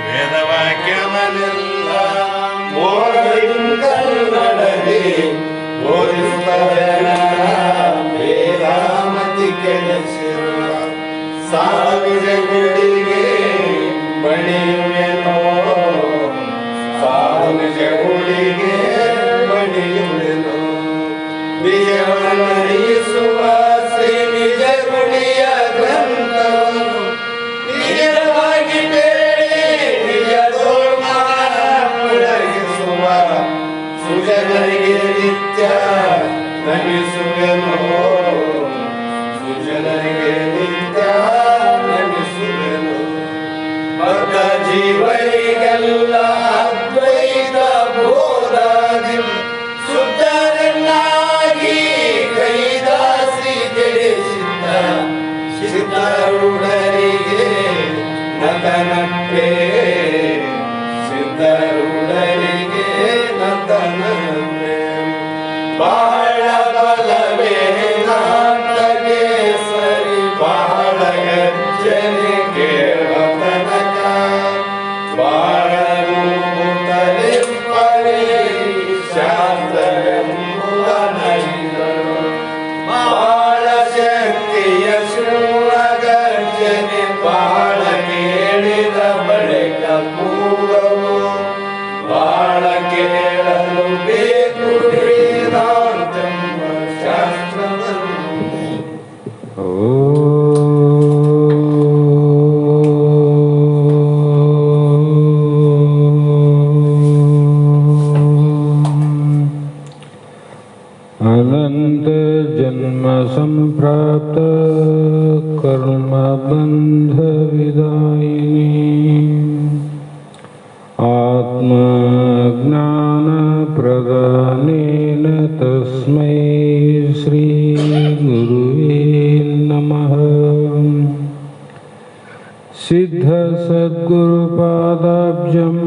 ವೇದವಾಕ್ಯವನ್ನೆಲ್ಲ ಕನ್ನಡದಿ ಬೋಧಿಸುತ್ತದೆ ವೇದಾಮತಿ ಕೆಲಸಿರುವ ಸಾವಿರ ಗುಡಿಗೆ ಬಣಿಯುವೆನೋ ಸಾವಿರ ಗುಡಿಗೆ ಬಣಿಯುವೆನೋ ನಿಜವನ್ನರಿಸುವ ಶ್ರೀ ನಿಜ ಗುಡಿಯ ಗ್ರಂಥವನ್ನು ನಿಜವಾಗಿ ಬೇಡಿ ನಿಜದೊಳಗಿಸುವ ಸುಜನರಿಗೆ ನಿತ್ಯ ನಮಿಸುವೆನೋ ಸುಜನರಿಗೆ ನಿತ್ಯ ನಮಿಸುವೆನೋ ಬದ್ಧ ಜೀವರಿಗೆಲ್ಲ ಅದ್ವೈತ ಬೋಧಾದಿ ಸುತ್ತರನ್ನಾಗಿ ಕೈದಾಸಿ ತಿಳಿಸಿದ್ದ ಸಿದ್ಧರುಡರಿಗೆ ನತನಪ್ಪೆ ಸಿದ್ಧರುಡರಿಗೆ ನತನಪ್ಪೆ ಬಾಳ ಬಲವೇ ನಾಟಗೆ ಸರಿ ಬಾಳ ಗರ್ಜನೆ ಕೇಳುವ ತನಕ ಬಾಳ ರೂಪುತ್ತಲೆ ಪರಿ ಶಾಸ್ತ್ರವೆಂಬುವ ನೈಗಳು ಬಾಳ ಶಕ್ತಿಯ ಶೂರ ಗರ್ಜನೆ ಬಾಳ ಕೇಳಿದ ಬಳಿಕ ಕೂಗವು ಬಾಳ ಕೇಳಲು ಬೇಕು ವೇದಾಂತೆಂಬ ಶಾಸ್ತ್ರವನ್ನು. ಅನಂತ ಜನ್ಮ ಸಂಪ್ರಾಪ್ತ ಕರ್ಮ ಬಂಧ ವಿದಾಯಿನಿ ಆತ್ಮ ಜ್ಞಾನ ಪ್ರದಾನೇನ ತಸ್ಮೈ ಶ್ರೀ ಗುರುವೇ ನಮಃ. ಸಿದ್ಧ ಸದ್ಗುರುಪಾದಾಬ್ಜಂ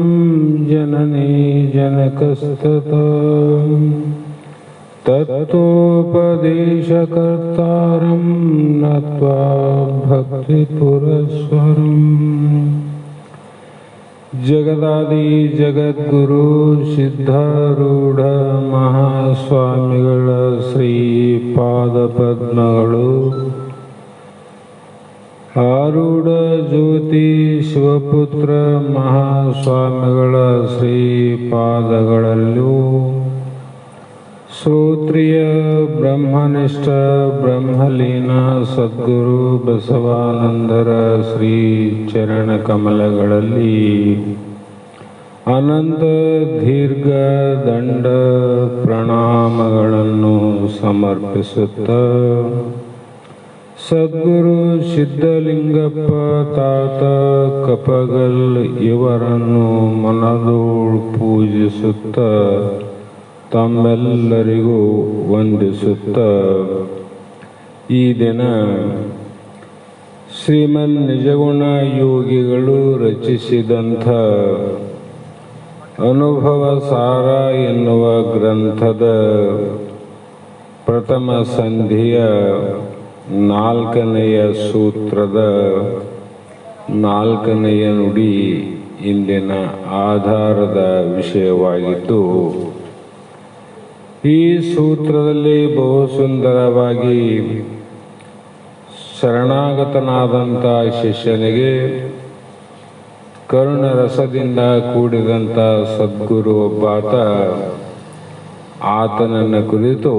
ಜನನೇ ಜನಕಸ್ತತಃ ತತ್ವೋಪದೇಶಕರ್ತಾರಂ ನತ್ವಾ ಭಕ್ತಿಪುರಸ್ವರಂ. ಜಗದಾದಿ ಜಗದ್ಗುರು ಸಿದ್ಧಾರೂಢ ಮಹಾಸ್ವಾಮಿಗಳ ಶ್ರೀಪಾದಪದ್ಮಗಳು, ಆರೂಢ ಜ್ಯೋತಿ ಶಿವಪುತ್ರ ಮಹಾಸ್ವಾಮಿಗಳ ಶ್ರೀಪಾದಗಳಲ್ಲೂ, ಶ್ರೋತ್ರಿಯ ಬ್ರಹ್ಮನಿಷ್ಠ ಬ್ರಹ್ಮಲೀನ ಸದ್ಗುರು ಬಸವಾನಂದರ ಶ್ರೀ ಚರಣ ಕಮಲಗಳಲ್ಲಿ ಅನಂತ ದೀರ್ಘ ದಂಡ ಪ್ರಣಾಮಗಳನ್ನು ಸಮರ್ಪಿಸುತ್ತ ಸದ್ಗುರು ಸಿದ್ಧಲಿಂಗಪ್ಪ ತಾತ ಕಪಗಲ್ ಇವರನ್ನು ಮನದೋಳು ಪೂಜಿಸುತ್ತ ತಮ್ಮೆಲ್ಲರಿಗೂ ವಂದಿಸುತ್ತ ಈ ದಿನ ಶ್ರೀಮನ್ ನಿಜಗುಣ ಯೋಗಿಗಳು ರಚಿಸಿದಂಥ ಅನುಭವ ಸಾರ ಎನ್ನುವ ಗ್ರಂಥದ ಪ್ರಥಮ ಸಂಧಿಯ 4ನೆಯ ಸೂತ್ರದ 4ನೆಯ ನುಡಿ ಇಂದಿನ ಆಧಾರದ ವಿಷಯವಾಗಿದ್ದು, ಈ ಸೂತ್ರದಲ್ಲಿ ಬಹು ಸುಂದರವಾಗಿ ಶರಣಾಗತನಾದಂಥ ಶಿಷ್ಯನಿಗೆ ಕರುಣರಸದಿಂದ ಕೂಡಿದಂಥ ಸದ್ಗುರು ಒಬ್ಬಾತ ಆತನನ್ನು ಕುರಿತು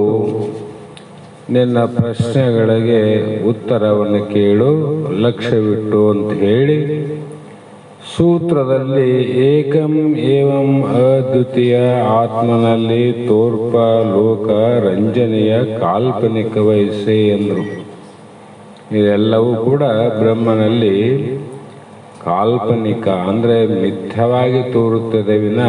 ನಿನ್ನ ಪ್ರಶ್ನೆಗಳಿಗೆ ಉತ್ತರವನ್ನು ಕೇಳು, ಲಕ್ಷ್ಯವಿಟ್ಟು ಅಂತ ಹೇಳಿ ಸೂತ್ರದಲ್ಲಿ ಏಕಂ ಏವಂ ಅದ್ವಿತೀಯ ಆತ್ಮನಲ್ಲಿ ತೋರ್ಪ ಲೋಕ ರಂಜನೆಯ ಕಾಲ್ಪನಿಕ ವಯಸ್ಸೆ ಎಂದರು. ಇದೆಲ್ಲವೂ ಕೂಡ ಬ್ರಹ್ಮನಲ್ಲಿ ಕಾಲ್ಪನಿಕ ಅಂದರೆ ಮಿಥ್ಯವಾಗಿ ತೋರುತ್ತದೆ ವಿನ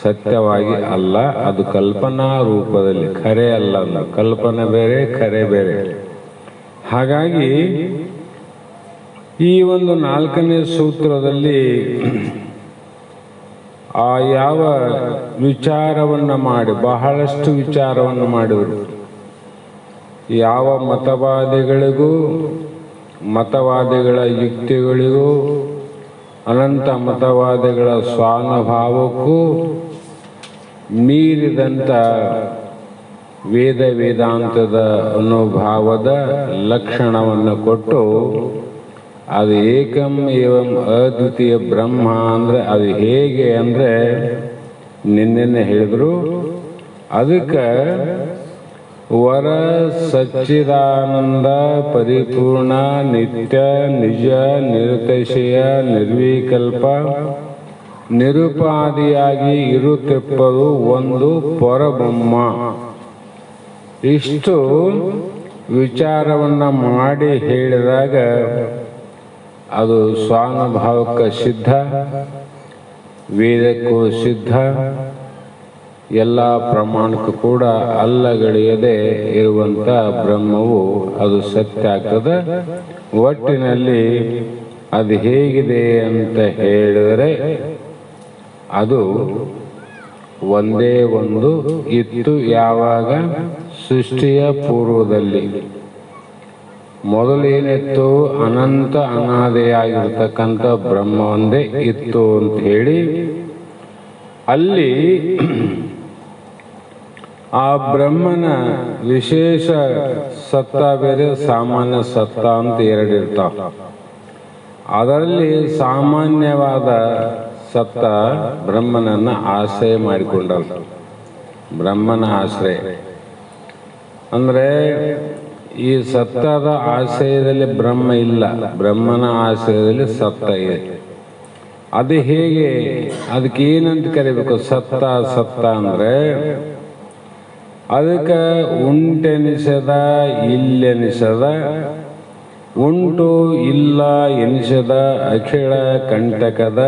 ಸತ್ಯವಾಗಿ ಅಲ್ಲ. ಅದು ಕಲ್ಪನಾ ರೂಪದಲ್ಲಿ, ಖರೆ ಅಲ್ಲ. ಕಲ್ಪನೆ ಬೇರೆ, ಖರೆ ಬೇರೆ. ಹಾಗಾಗಿ ಈ ಒಂದು 4ನೇ ಸೂತ್ರದಲ್ಲಿ ಆ ಯಾವ ವಿಚಾರವನ್ನು ಮಾಡಿ, ಬಹಳಷ್ಟು ವಿಚಾರವನ್ನು ಮಾಡಿದರು. ಯಾವ ಮತವಾದಿಗಳಿಗೂ, ಮತವಾದಿಗಳ ಯುಕ್ತಿಗಳಿಗೂ ಅನಂತ ಮತವಾದಿಗಳ ಸ್ವಾನುಭಾವಕ್ಕೂ ಮೀರಿದಂಥ ವೇದಾಂತದ ಅನುಭಾವದ ಲಕ್ಷಣವನ್ನು ಕೊಟ್ಟು ಅದು ಏಕಂ ಏವಂ ಅದ್ವಿತೀಯ ಬ್ರಹ್ಮ ಅಂದರೆ ಅದು ಹೇಗೆ ಅಂದರೆ ನಿನ್ನೆ ಹೇಳಿದ್ರು. ಅದಕ್ಕೆ ವರ ಸಚ್ಚಿದಾನಂದ ಪರಿಪೂರ್ಣ ನಿತ್ಯ ನಿಜ ನಿರತಿಶಯ ನಿರ್ವಿಕಲ್ಪ ನಿರುಪಾದಿಯಾಗಿ ಇರುತ್ತಿಪ್ಪದು ಒಂದು ಪರಬ್ರಹ್ಮ. ಇಷ್ಟು ವಿಚಾರವನ್ನು ಮಾಡಿ ಹೇಳಿದಾಗ ಅದು ಸ್ವಾನುಭಾವಕ್ಕೆ ಸಿದ್ಧ, ವೇದಕ್ಕೂ ಸಿದ್ಧ, ಎಲ್ಲ ಪ್ರಮಾಣಕ್ಕೂ ಕೂಡ ಅಲ್ಲಗಳೆಯದೆ ಇರುವಂಥ ಬ್ರಹ್ಮವು ಅದು ಸತ್ಯ ಆಗ್ತದೆ. ಒಟ್ಟಿನಲ್ಲಿ ಅದು ಹೇಗಿದೆ ಅಂತ ಹೇಳಿದರೆ ಅದು ಒಂದೇ ಒಂದು ಇತ್ತು. ಯಾವಾಗ? ಸೃಷ್ಟಿಯ ಪೂರ್ವದಲ್ಲಿ ಮೊದಲೇನಿತ್ತು? ಅನಂತ ಅನಾದಿಯಾಗಿರ್ತಕ್ಕಂಥ ಬ್ರಹ್ಮ ಒಂದೇ ಇತ್ತು ಅಂತ ಹೇಳಿ ಅಲ್ಲಿ ಆ ಬ್ರಹ್ಮನ ವಿಶೇಷ ಸತ್ತ ಬೇರೆ, ಸಾಮಾನ್ಯ ಸತ್ತ ಅಂತ ಎರಡಿರ್ತಾವ. ಅದರಲ್ಲಿ ಸಾಮಾನ್ಯವಾದ ಸತ್ತ ಬ್ರಹ್ಮನನ್ನ ಆಶ್ರಯ ಮಾಡಿಕೊಂಡಲ್ಲ. ಬ್ರಹ್ಮನ ಆಶ್ರಯ ಅಂದ್ರೆ ಈ ಸತ್ತದ ಆಶ್ರಯದಲ್ಲಿ ಬ್ರಹ್ಮ ಇಲ್ಲ, ಬ್ರಹ್ಮನ ಆಶ್ರಯದಲ್ಲಿ ಸತ್ತ ಇದೆ. ಅದು ಹೇಗೆ? ಅದಕ್ಕೆ ಏನಂತ ಕರಿಬೇಕು? ಸತ್ತ ಸತ್ತ ಅಂದ್ರೆ ಅದಕ್ಕೆ ಉಂಟೆನಿಸದ ಇಲ್ಲೆನಿಸದ, ಉಂಟು ಇಲ್ಲ ಎನಿಸದ, ಅಖಿಳ ಕಂಟಕದ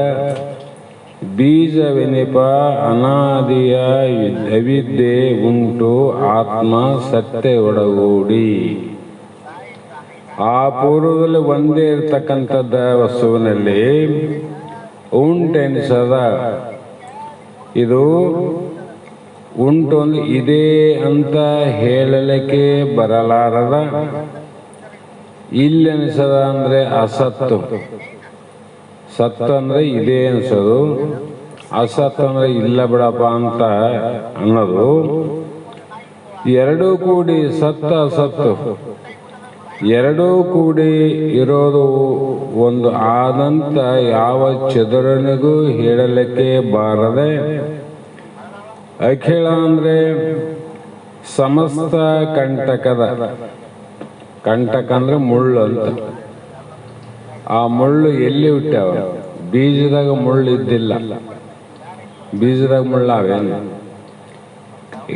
ಬೀಜವೆನಿಪ ಅನಾದಿಯ ಅವಿದ್ಯೆ ಉಂಟು ಆತ್ಮ ಸತ್ಯ ಒಡಗೂಡಿ. ಆ ಪೂರ್ವದಲ್ಲಿ ಒಂದೇ ಇರ್ತಕ್ಕಂಥದ್ದ ವಸ್ತುವಿನಲ್ಲಿ ಉಂಟೆನಿಸದ, ಇದು ಉಂಟು ಅಂದ್ರೆ ಇದೆ ಅಂತ ಹೇಳಲಿಕ್ಕೆ ಬರಲಾರದ, ಇಲ್ಲೆನಿಸದ ಅಂದ್ರೆ ಅಸತ್ತು. ಸತ್ತು ಅಂದ್ರೆ ಇದೆ ಅನ್ಸೋದು, ಅಸತ್ತು ಅಂದ್ರೆ ಇಲ್ಲ ಬಿಡಪ್ಪ ಅಂತ ಅನ್ನೋದು. ಎರಡೂ ಕೂಡಿ ಸತ್ತ ಅಸತ್ತು ಎರಡೂ ಕೂಡಿ ಇರೋದು ಒಂದು ಆದಂತ ಯಾವ ಚದುರನಿಗೂ ಹೇಳಲಿಕ್ಕೆ ಬಾರದೆ, ಅಖಿಳ ಅಂದ್ರೆ ಸಮಸ್ತ ಕಂಟಕದ, ಕಂಟಕ ಅಂದ್ರೆ ಮುಳ್ಳು ಅಂತ. ಆ ಮುಳ್ಳು ಎಲ್ಲಿ ಹುಟ್ಟ್ಯಾವ? ಬೀಜದಾಗ ಮುಳ್ಳು ಇದ್ದಿಲ್ಲ, ಬೀಜದಾಗ ಮುಳ್ಳಾವೇನು?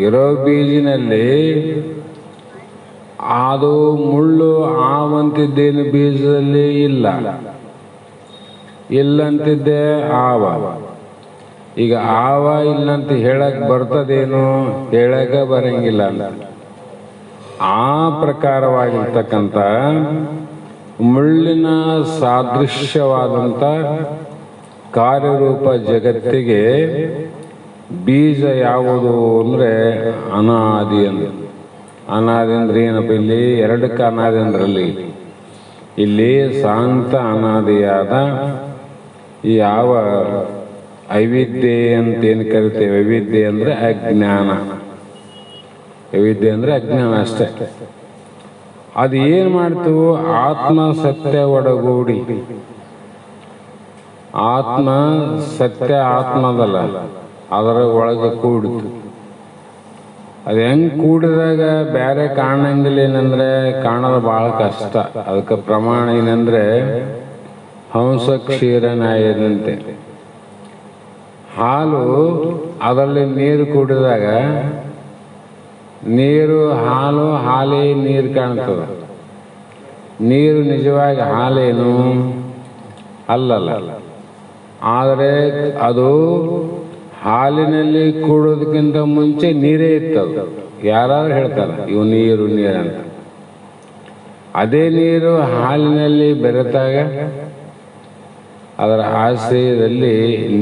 ಇರೋ ಬೀಜಿನಲ್ಲಿ ಅದು ಮುಳ್ಳು ಆವಂತಿದ್ದೇನು ಬೀಜದಲ್ಲಿ ಇಲ್ಲ, ಇಲ್ಲಂತಿದ್ದೆ ಆವ. ಈಗ ಆವ ಇಲ್ಲಂತ ಹೇಳಕ್ ಬರ್ತದೇನು? ಹೇಳಕ ಬರಂಗಿಲ್ಲ ಅಂತ. ಆ ಪ್ರಕಾರವಾಗಿರ್ತಕ್ಕಂಥ ಮುಳ್ಳಿನ ಸಾದೃಶ್ಯವಾದಂಥ ಕಾರ್ಯರೂಪ ಜಗತ್ತಿಗೆ ಬೀಜ ಯಾವುದು ಅಂದರೆ ಅನಾದಿ ಅಂತ. ಅನಾದಿ ಅಂದ್ರೆ ಏನಪ್ಪ? ಇಲ್ಲಿ ಎರಡಕ್ಕೆ ಅನಾದಿ ಅಂದ್ರಲ್ಲಿ ಇಲ್ಲಿ ಶಾಂತ ಅನಾದಿಯಾದ ಯಾವ ಅವಿದ್ಯೆ ಅಂತ ಏನು ಕರಿತೇವೆ, ಅವಿದ್ಯೆ ಅಂದ್ರೆ ಅಜ್ಞಾನ. ಅವಿದ್ಯೆ ಅಂದ್ರೆ ಅಜ್ಞಾನ ಅಷ್ಟೇ. ಅದು ಏನ್ ಮಾಡ್ತು? ಆತ್ಮ ಸತ್ಯ ಒಡಗೂಡಿ. ಆತ್ಮ ಸತ್ಯ ಆತ್ಮದಲ್ಲ, ಅದರ ಒಳಗೆ ಕೂಡಿತು. ಅದು ಹೆಂಗ್ ಕೂಡಿದಾಗ ಬೇರೆ ಕಾಣಂಗಿಲ್ಲ. ಏನಂದ್ರೆ ಕಾಣೋದು ಬಹಳ ಕಷ್ಟ. ಅದಕ್ಕೆ ಪ್ರಮಾಣ ಏನಂದ್ರೆ ಹಂಸ ಕ್ಷೀರ ನ್ಯಾಯದಂತೆ. ಹಾಲು ಅದರಲ್ಲಿ ನೀರು ಕೂಡಿದಾಗ ನೀರು ಹಾಲು, ಹಾಲೇ ನೀರು ಕಾಣ್ತದೆ. ನೀರು ನಿಜವಾಗಿ ಹಾಲೇನು? ಅಲ್ಲಲ್ಲ. ಆದರೆ ಅದು ಹಾಲಿನಲ್ಲಿ ಕೂಡೋದಕ್ಕಿಂತ ಮುಂಚೆ ನೀರೇ ಇತ್ತದು. ಯಾರಾದ್ರೂ ಹೇಳ್ತಾರೆ ಇವು ನೀರು ನೀರು ಅಂತ. ಅದೇ ನೀರು ಹಾಲಿನಲ್ಲಿ ಬೆರೆತಾಗ ಅದರ ಆಶ್ರಯದಲ್ಲಿ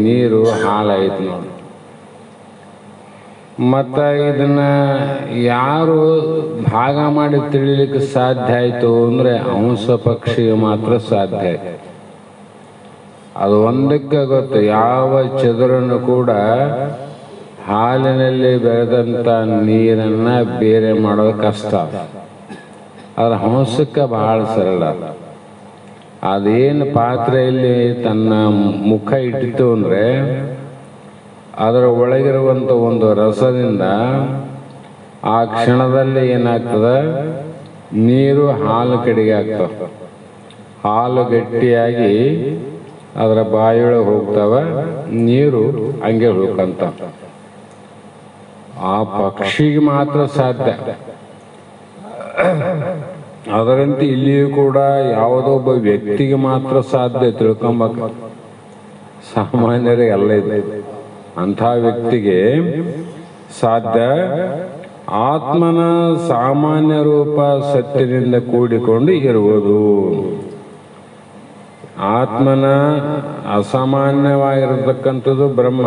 ನೀರು ಹಾಲಾಯಿತು ನೋಡಿ. ಮತ್ತು ಇದನ್ನ ಯಾರು ಭಾಗ ಮಾಡಿ ತಿಳಿಲಿಕ್ಕೆ ಸಾಧ್ಯ ಆಯಿತು ಅಂದರೆ ಹಂಸ ಪಕ್ಷಿಗೆ ಮಾತ್ರ ಸಾಧ್ಯ ಆಯ್ತು. ಅದು ಒಂದಕ್ಕೆ ಗೊತ್ತು, ಯಾವ ಚದುರನ್ನು ಕೂಡ ಹಾಲಿನಲ್ಲಿ ಬೆರೆದಂಥ ನೀರನ್ನು ಬೇರೆ ಮಾಡೋದು ಕಷ್ಟ. ಅದರ ಹಂಸಕ್ಕೆ ಬಹಳ ಸರಳ. ಅದೇನು ಪಾತ್ರೆಯಲ್ಲಿ ತನ್ನ ಮುಖ ಇಟ್ಟಿತು ಅಂದರೆ ಅದರ ಒಳಗಿರುವಂಥ ಒಂದು ರಸದಿಂದ ಆ ಕ್ಷಣದಲ್ಲಿ ಏನಾಗ್ತದೆ, ನೀರು ಹಾಲು ಕಡೆಗೆ ಆಗ್ತವೆ. ಹಾಲು ಗಟ್ಟಿಯಾಗಿ ಅದರ ಬಾಯಿಯೊಳಗೆ ಹೋಗ್ತವೆ, ನೀರು ಹಂಗೆ ಹೋಗ್ಕಂತ. ಆ ಪಕ್ಷಿಗೆ ಮಾತ್ರ ಸಾಧ್ಯ. ಅದರಂತೆ ಇಲ್ಲಿಯೂ ಕೂಡ ಯಾವುದೋ ಒಬ್ಬ ವ್ಯಕ್ತಿಗೆ ಮಾತ್ರ ಸಾಧ್ಯ ತಿಳ್ಕೊಂಬಕ. ಸಾಮಾನ್ಯರಿಗೆ ಎಲ್ಲ ಇದೆ. ಅಂಥ ವ್ಯಕ್ತಿಗೆ ಸಾಧ್ಯ. ಆತ್ಮನ ಸಾಮಾನ್ಯ ರೂಪ ಸತ್ಯದಿಂದ ಕೂಡಿಕೊಂಡು ಇರುವುದು. ಆತ್ಮನ ಅಸಾಮಾನ್ಯವಾಗಿರತಕ್ಕಂಥದ್ದು ಬ್ರಹ್ಮ.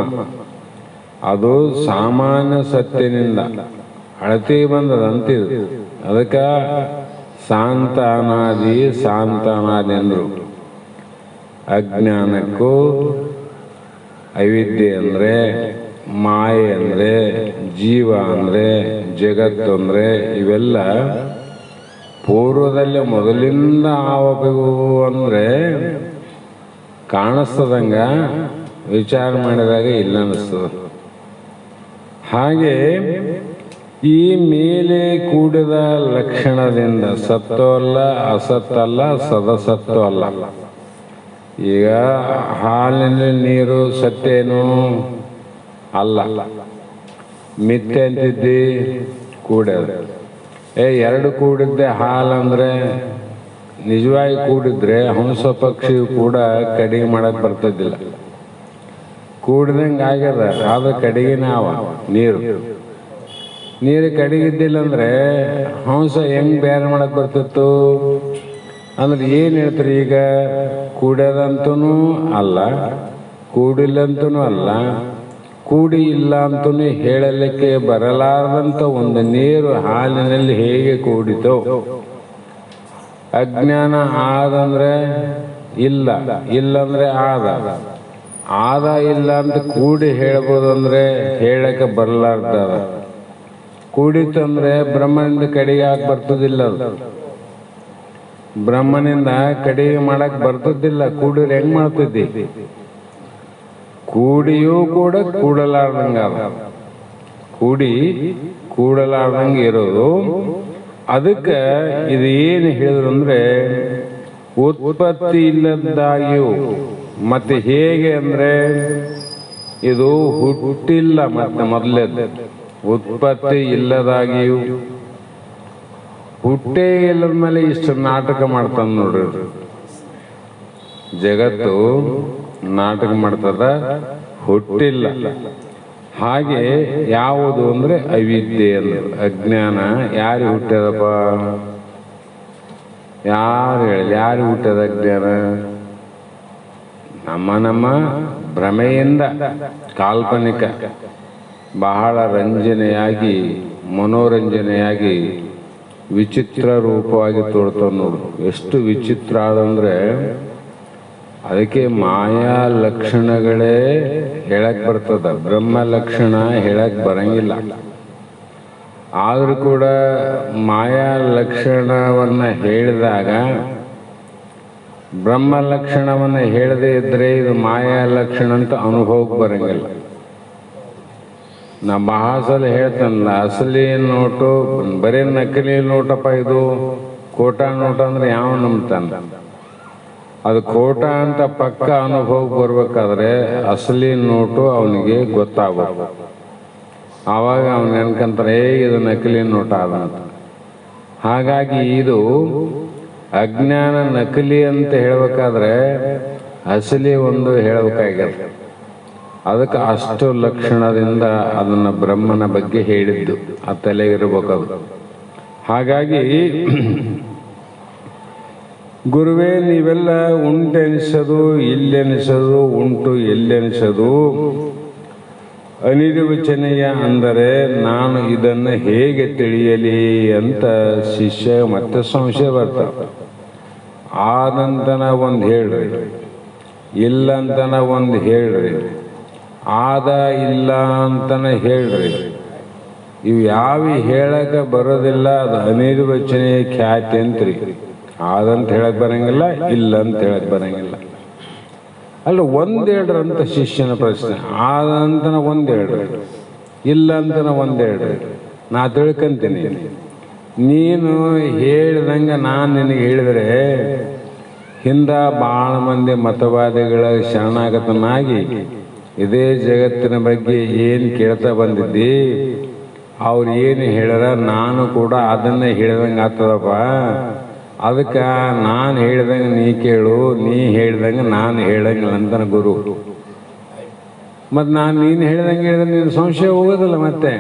ಅದು ಸಾಮಾನ್ಯ ಸತ್ಯನಿಂದ ಅಳತೆ ಬಂದದಂತಿದು. ಅದಕ್ಕೆ ಶಾಂತಾನಾದಿ ಅಂದರು. ಅಜ್ಞಾನಕ್ಕೂ ಅವಿದ್ಯೆ ಅಂದರೆ, ಮಾಯೆ ಅಂದರೆ, ಜೀವ ಅಂದರೆ, ಜಗತ್ತು ಅಂದರೆ ಇವೆಲ್ಲ ಪೂರ್ವದಲ್ಲಿ ಮೊದಲಿಂದ ಆವಬೇಕು ಅಂದರೆ ಕಾಣಿಸ್ತದಂಗ ವಿಚಾರ ಮಾಡಿದಾಗ ಇಲ್ಲ ಅನ್ನಿಸ್ತದೆ. ಹಾಗೆ ಈ ಮೇಲೆ ಕೂಡಿದ ಲಕ್ಷಣದಿಂದ ಸತ್ವ ಅಲ್ಲ, ಅಸತ್ತಲ್ಲ, ಸದಸತ್ವ ಅಲ್ಲ. ಈಗ ಹಾಲಿನಲ್ಲಿ ನೀರು ಸತ್ಯೇನು ಅಲ್ಲ, ಮಿಥ್ಯೆ ಅಂತಿದ್ದಿ ಕೂಡದ. ಎರಡು ಕೂಡಿದ್ದೆ ಹಾಲಂದ್ರೆ ನಿಜವಾಗಿ ಕೂಡಿದ್ರೆ ಹಂಸ ಪಕ್ಷಿಯು ಕೂಡ ಕಡಿಗೆ ಮಾಡಕ್ ಬರ್ತದಿಲ್ಲ. ಕೂಡಿದಂಗೆ ಆಗ್ಯದ, ಆದ್ರೆ ಕಡಿಗೆನೇ ಅವ ನೀರು ಕಡಿಗಿದ್ದಿಲ್ಲ ಅಂದ್ರೆ ಹಂಸ ಹೆಂಗ್ ಬೇರೆ ಮಾಡಕ್ ಬರ್ತಿತ್ತು ಅಂದ್ರೆ ಏನ್ ಹೇಳ್ತಾರೆ? ಈಗ ಕೂಡ್ಯದಂತೂ ಅಲ್ಲ, ಕೂಡಿಲ್ಲಂತೂ ಅಲ್ಲ, ಕೂಡಿ ಇಲ್ಲ ಅಂತೂ ಹೇಳಲಿಕ್ಕೆ ಬರಲಾರದಂತ ಒಂದು ನೀರು ಹಾಲಿನಲ್ಲಿ ಹೇಗೆ ಕೂಡಿತು? ಅಜ್ಞಾನ ಆದಂದ್ರೆ ಇಲ್ಲ, ಇಲ್ಲಂದ್ರೆ ಆದ ಇಲ್ಲ ಅಂತ ಕೂಡಿ ಹೇಳ್ಬೋದು ಅಂದ್ರೆ ಹೇಳಕ್ಕೆ ಬರಲಾರ್ದ. ಕೂಡಿತಂದ್ರೆ ಬ್ರಹ್ಮನಿಂದ ಕಡೆಗೆ ಹಾಕಿ ಬರ್ತದಿಲ್ಲ. ಬ್ರಹ್ಮನಿಂದ ಕಡೆಗೆ ಮಾಡಕ್ ಬರ್ತದಿಲ್ಲ. ಕೂಡಿದ್ರೆ ಹೆಂಗ್ ಮಾಡ್ತಿದ್ದಿ? ಕೂಡಿಯೂ ಕೂಡ ಕೂಡಲಾರ್ದಂಗ, ಕೂಡಲಾರ್ದಂಗೆ ಇರೋದು. ಅದಕ್ಕೆ ಇದು ಏನು ಹೇಳಿದ್ರು ಅಂದ್ರೆ ಉತ್ಪತ್ತಿ ಇಲ್ಲದಾಗಿಯೂ, ಮತ್ತೆ ಹೇಗೆ ಅಂದ್ರೆ ಇದು ಹುಟ್ಟಿಲ್ಲ, ಮತ್ತೆ ಮೊದಲೇದು ಉತ್ಪತ್ತಿ ಇಲ್ಲದಾಗಿಯೂ. ಹುಟ್ಟೇ ಇಲ್ಲದ ಮೇಲೆ ಇಷ್ಟು ನಾಟಕ ಮಾಡ್ತಾನ ನೋಡ್ರಿ. ಜಗತ್ತು ನಾಟಕ ಮಾಡ್ತದ, ಹುಟ್ಟಿಲ್ಲ. ಹಾಗೆ ಯಾವುದು ಅಂದ್ರೆ ಅವಿದ್ಯೆ ಅಂದ್ರೆ ಅಜ್ಞಾನ. ಯಾರು ಹುಟ್ಟ್ಯದಪ್ಪ? ಯಾರು ಹೇಳಿ ಯಾರು ಹುಟ್ಟ್ಯದ ಅಜ್ಞಾನ? ನಮ್ಮ ಭ್ರಮೆಯಿಂದ ಕಾಲ್ಪನಿಕ ಬಹಳ ರಂಜನೆಯಾಗಿ ಮನೋರಂಜನೆಯಾಗಿ ವಿಚಿತ್ರ ರೂಪವಾಗಿ ತೋಡ್ತಾವ ನೋಡು. ಎಷ್ಟು ವಿಚಿತ್ರ ಆದಂದ್ರೆ ಅದಕ್ಕೆ ಮಾಯಾ ಲಕ್ಷಣಗಳೇ ಹೇಳಕ್ ಬರ್ತದ, ಬ್ರಹ್ಮ ಲಕ್ಷಣ ಹೇಳಕ್ ಬರಂಗಿಲ್ಲ. ಆದ್ರೂ ಕೂಡ ಮಾಯಾ ಲಕ್ಷಣವನ್ನ ಹೇಳಿದಾಗ ಬ್ರಹ್ಮ ಲಕ್ಷಣವನ್ನ ಹೇಳದೇ ಇದ್ರೆ ಇದು ಮಾಯಾ ಲಕ್ಷಣ ಅಂತ ಅನುಭವಕ್ಕೆ ಬರಂಗಿಲ್ಲ. ನಾ ಬಹಳ ಸಲ ಹೇಳ್ತಾನಲ್ಲ, ಅಸಲಿ ನೋಟು ಬರೀ ನಕಲಿ ನೋಟಪ್ಪ, ಇದು ಕೋಟಾ ನೋಟ ಅಂದ್ರೆ ಯಾವ ನಂಬ್ತಾನ? ಅದು ಕೋಟ ಅಂತ ಪಕ್ಕ ಅನುಭವಕ್ಕೆ ಬರ್ಬೇಕಾದ್ರೆ ಅಸಲಿ ನೋಟು ಅವನಿಗೆ ಗೊತ್ತಾಗಬೇಕು. ಆವಾಗ ಅವನು ನೆನ್ಕಂತಾರೆ ಇದು ನಕಲಿ ನೋಟ ಆದಂತ. ಹಾಗಾಗಿ ಇದು ಅಜ್ಞಾನ ನಕಲಿ ಅಂತ ಹೇಳ್ಬೇಕಾದ್ರೆ ಅಸಲಿ ಒಂದು ಹೇಳ್ಬೇಕಾಗ್ಯದ. ಅದಕ್ಕೆ ಅಷ್ಟು ಲಕ್ಷಣದಿಂದ ಅದನ್ನ ಬ್ರಹ್ಮನ ಬಗ್ಗೆ ಹೇಳಿದ್ದು ಆ ತಲೆಗಿರ್ಬೇಕದು. ಹಾಗಾಗಿ ಗುರುವೇ, ನೀವೆಲ್ಲ ಉಂಟೆನಿಸೋದು ಇಲ್ಲೆನಿಸೋದು, ಉಂಟು ಎಲ್ಲೆನಿಸೋದು ಅನಿರ್ವಚನೀಯ ಅಂದರೆ ನಾನು ಇದನ್ನು ಹೇಗೆ ತಿಳಿಯಲಿ ಅಂತ ಶಿಷ್ಯ ಮತ್ತೆ ಸಂಶಯ ಬರ್ತಾವ. ಆದಂತನ ಒಂದು ಹೇಳ್ರಿ, ಇಲ್ಲಂತನ ಒಂದು ಹೇಳ್ರಿ, ಆದ ಇಲ್ಲ ಅಂತನ ಹೇಳ್ರಿ. ಇವು ಯಾವ ಹೇಳಕ್ಕೆ ಬರೋದಿಲ್ಲ, ಅದು ಅನಿರ್ವಚನೆ ಖ್ಯಾತಿ ಅಂತ್ರಿ. ಆದಂತ ಹೇಳಕ್ ಬರಂಗಿಲ್ಲ, ಇಲ್ಲ ಅಂತ ಹೇಳಕ್ ಬರಂಗಿಲ್ಲ. ಅಲ್ಲ ಒಂದು ಹೇಳ್ರಿ ಅಂತ ಶಿಷ್ಯನ ಪ್ರಶ್ನೆ. ಆದಂತನ ಒಂದು ಹೇಳ್ರಿ, ಇಲ್ಲ ಅಂತನ ಒಂದು ಹೇಳ್ರಿ, ನಾ ತಿಳ್ಕಂತೀನಿ. ನೀನು ಹೇಳಿದಂಗೆ ನಾನು ನಿನಗೆ ಹೇಳಿದರೆ ಹಿಂದ ಭಾಳ ಮಂದಿ ಮತವಾದಿಗಳ ಶರಣಾಗತನಾಗಿ ಇದೇ ಜಗತ್ತಿನ ಬಗ್ಗೆ ಏನು ಕೇಳ್ತಾ ಬಂದಿದ್ದಿ, ಅವ್ರು ಏನು ಹೇಳ್ಯಾರ ನಾನು ಕೂಡ ಅದನ್ನೇ ಹೇಳಿದಂಗೆ ಆಗ್ತದಪ್ಪ. ಅದಕ್ಕೆ ನಾನು ಹೇಳ್ದಂಗೆ ನೀ ಕೇಳು, ನೀ ಹೇಳ್ದಂಗೆ ನಾನು ಹೇಳ್ದಂಗಿಲ್ಲ ಅಂತಾನೆ ಗುರು. ಮತ್ತು ನಾನು ನೀನು ಹೇಳ್ದಂಗೆ ಹೇಳಿದ್ರೆ ನೀನು ಸಂಶಯ ಹೋಗೋದಿಲ್ಲ ಮತ್ತೆ.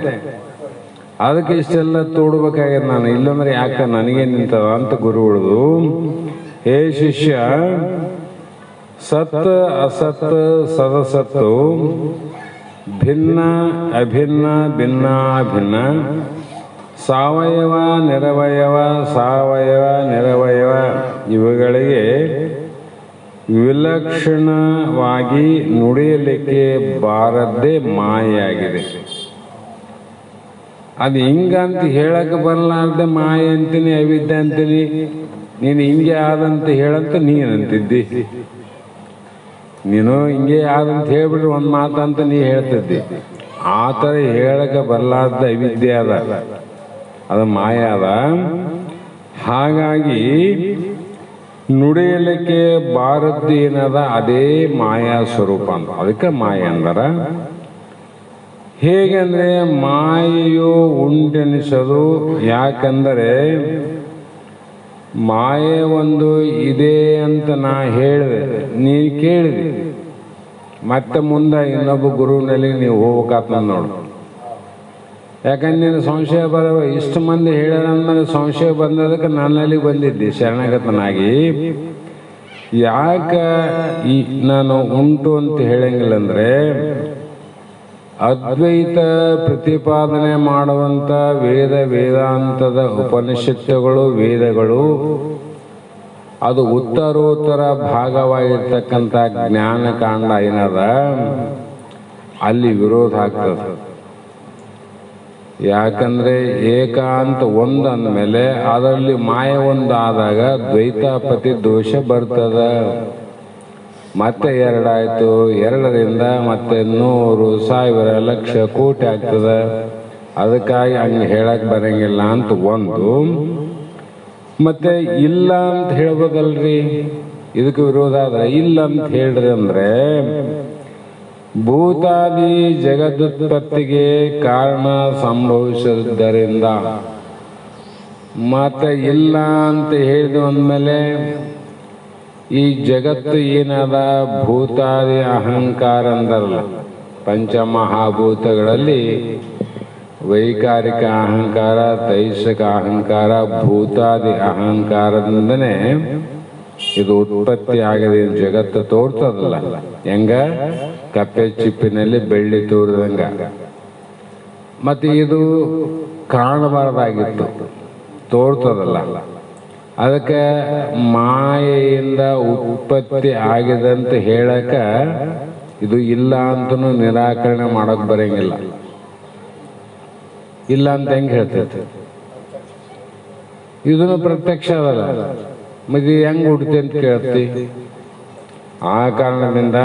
ಅದಕ್ಕೆ ಇಷ್ಟೆಲ್ಲ ತೋಡ್ಬೇಕಾಗ್ಯದ ನಾನು, ಇಲ್ಲಂದ್ರೆ ಯಾಕೆ ನನಗೆ ನಿಂತದ ಅಂತ ಗುರು ಉಳಿದು, ಹೇ ಶಿಷ್ಯ, ಸತ್ ಅಸತ್ ಸದಸತ್ತು ಭಿನ್ನ ಅಭಿನ್ನ ಭಿನ್ನಾಭಿನ್ನ ಸಾವಯವ ನಿರವಯವ ಸಾವಯವ ನಿರವಯವ ಇವುಗಳಿಗೆ ವಿಲಕ್ಷಣವಾಗಿ ನುಡಿಯಲಿಕ್ಕೆ ಬಾರದ್ದೇ ಮಾಯೆಯಾಗಿದೆ. ಅದು ಹಿಂಗಂತ ಹೇಳಕ್ಕೆ ಬರಲಾರ್ದೆ ಮಾಯೆ ಅಂತೀನಿ, ಅವಿದ್ಯೆ ಅಂತೀನಿ. ನೀನು ಹಿಂಗೆ ಆದಂತ ಹೇಳಂತ ನೀನಂತಿದ್ದಿ. ನೀನು ಹಿಂಗೆ ಆದಂತ ಹೇಳ್ಬಿಟ್ರೆ ಒಂದು ಮಾತಂತ ನೀ ಹೇಳ್ತಿದ್ದಿ. ಆ ಥರ ಹೇಳಕ್ಕೆ ಬರಲಾರ್ದ ಅವಿದ್ಯೆ ಅದ, ಅದು ಮಾಯ ಅದ. ಹಾಗಾಗಿ ನುಡಿಯಲಿಕ್ಕೆ ಬಾರದ್ದು ಏನದ ಅದೇ ಮಾಯಾ ಸ್ವರೂಪ ಅಂತ. ಅದಕ್ಕೆ ಮಾಯ ಅಂದರ. ಹೇಗೆಂದರೆ ಮಾಯೆಯು ಉಂಟೆನಿಸೋದು. ಯಾಕಂದರೆ ಮಾಯೆ ಒಂದು ಇದೆ ಅಂತ ನಾ ಹೇಳಿದೆ, ನೀನು ಕೇಳಿದೆ, ಮತ್ತೆ ಮುಂದೆ ಇನ್ನೊಬ್ಬ ಗುರುವಿನಲ್ಲಿ ನೀವು ಹೋಗ್ಬೇಕಾಗ್ತದ ನೋಡು. ಯಾಕಂದ್ರೆ ನೀನು ಸಂಶಯ ಬರವ, ಇಷ್ಟು ಮಂದಿ ಹೇಳ್ಯಾರಂದ್ಮೇಲೆ ಸಂಶಯ ಬಂದದಕ್ಕೆ ನನ್ನಲ್ಲಿ ಬಂದಿದ್ದೆ ಶರಣಾಗತನಾಗಿ. ಯಾಕೆ ನಾನು ಉಂಟು ಅಂತ ಹೇಳಂಗಿಲ್ಲ ಅಂದರೆ, ಅದ್ವೈತ ಪ್ರತಿಪಾದನೆ ಮಾಡುವಂಥ ವೇದಾಂತದ ಉಪನಿಷತ್ತುಗಳು, ವೇದಗಳು, ಅದು ಉತ್ತರೋತ್ತರ ಭಾಗವಾಗಿರ್ತಕ್ಕಂಥ ಜ್ಞಾನಕಾಂಡ ಏನದ ಅಲ್ಲಿ ವಿರೋಧ ಆಗ್ತದೆ. ಯಾಕಂದರೆ ಏಕಾಂತ ಒಂದು ಅಂದಮೇಲೆ ಅದರಲ್ಲಿ ಮಾಯ ಒಂದು ಆದಾಗ ದ್ವೈತಾಪತಿ ದೋಷ ಬರ್ತದ. ಮತ್ತೆ ಎರಡಾಯಿತು, ಎರಡರಿಂದ ಮತ್ತೆ 100, 1000, ಲಕ್ಷ, ಕೋಟಿ ಆಗ್ತದೆ. ಅದಕ್ಕಾಗಿ ಹಂಗೆ ಹೇಳಕ್ಕೆ ಬರಂಗಿಲ್ಲ ಅಂತ ಒಂದು. ಮತ್ತೆ ಇಲ್ಲ ಅಂತ ಹೇಳ್ಬೋದಲ್ರಿ, ಇದಕ್ಕೆ ವಿರೋಧ ಆದ್ರೆ ಇಲ್ಲ ಅಂತ ಹೇಳ್ರಿ ಅಂದರೆ ಭೂತಾದಿ ಜಗದುತ್ಪತ್ತಿಗೆ ಕಾರಣ ಸಂಭವಿಸಿದ್ದರಿಂದ ಮತ್ತೆ ಇಲ್ಲ ಅಂತ ಹೇಳಿದ ಅಂದಮೇಲೆ ಈ ಜಗತ್ತು ಏನದ ಭೂತಾದಿ ಅಹಂಕಾರ ಅಂದರಲ್ಲ. ಪಂಚಮಹಾಭೂತಗಳಲ್ಲಿ ವೈಕಾರಿಕ ಅಹಂಕಾರ, ತೈಸಿಕ ಅಹಂಕಾರ, ಭೂತಾದಿ ಅಹಂಕಾರದಿಂದನೇ ಇದು ಉತ್ಪತ್ತಿ ಆಗದೆ ಜಗತ್ತು ತೋರ್ತದಲ್ಲ. ಹೆಂಗ ಕಪ್ಪೆ ಚಿಪ್ಪಿನಲ್ಲಿ ಬೆಳ್ಳಿ ತೋರಿದಂಗ. ಮತ್ತೆ ಇದು ಕಾಣಬಾರ್ದಾಗಿತ್ತು, ತೋರ್ತದಲ್ಲ. ಅದಕ್ಕೆ ಮಾಯೆಯಿಂದ ಉತ್ಪತ್ತಿ ಆಗಿದಂತ ಹೇಳಕ ಇದು ಇಲ್ಲ ಅಂತನೂ ನಿರಾಕರಣೆ ಮಾಡಕ್ ಬರಂಗಿಲ್ಲ. ಇಲ್ಲ ಅಂತ ಹೆಂಗೆ ಹೇಳ್ತೈತೆ? ಇದನ್ನು ಪ್ರತ್ಯಕ್ಷ ಅದಲ್ಲ, ಮತ್ತೆ ಹೆಂಗೆ ಹುಡ್ತಿ ಅಂತ ಕೇಳ್ತಿ. ಆ ಕಾರಣದಿಂದ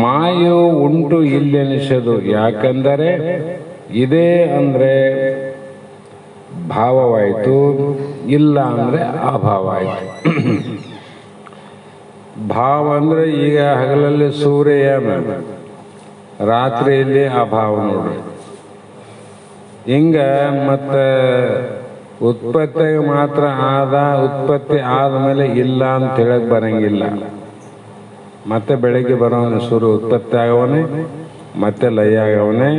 ಮಾಯು ಉಂಟು ಇಲ್ಲೆನಿಸೋದು. ಯಾಕಂದರೆ ಇದೆ ಅಂದರೆ ಭಾವವಾಯಿತು, ಇಲ್ಲ ಅಂದರೆ ಅಭಾವ ಆಯಿತು. ಭಾವ ಅಂದರೆ ಈಗ ಹಗಲಲ್ಲಿ ಸೂರ್ಯಯಾನ, ರಾತ್ರಿಯಲ್ಲಿ ಅಭಾವ ನೋಡ್ರಿ. ಹಿಂಗ ಮತ್ತೆ ಉತ್ಪತ್ತಿ ಮಾತ್ರ ಆದ, ಉತ್ಪತ್ತಿ ಆದಮೇಲೆ ಇಲ್ಲ ಅಂತ ಹೇಳಕ್ ಬರಂಗಿಲ್ಲ. ಮತ್ತೆ ಬೆಳಗ್ಗೆ ಬರೋವನೆ ಸೂರ್ಯ ಉತ್ಪತ್ತಿ ಆಗವನೇ, ಮತ್ತೆ ಲಯ ಆಗವನೇ.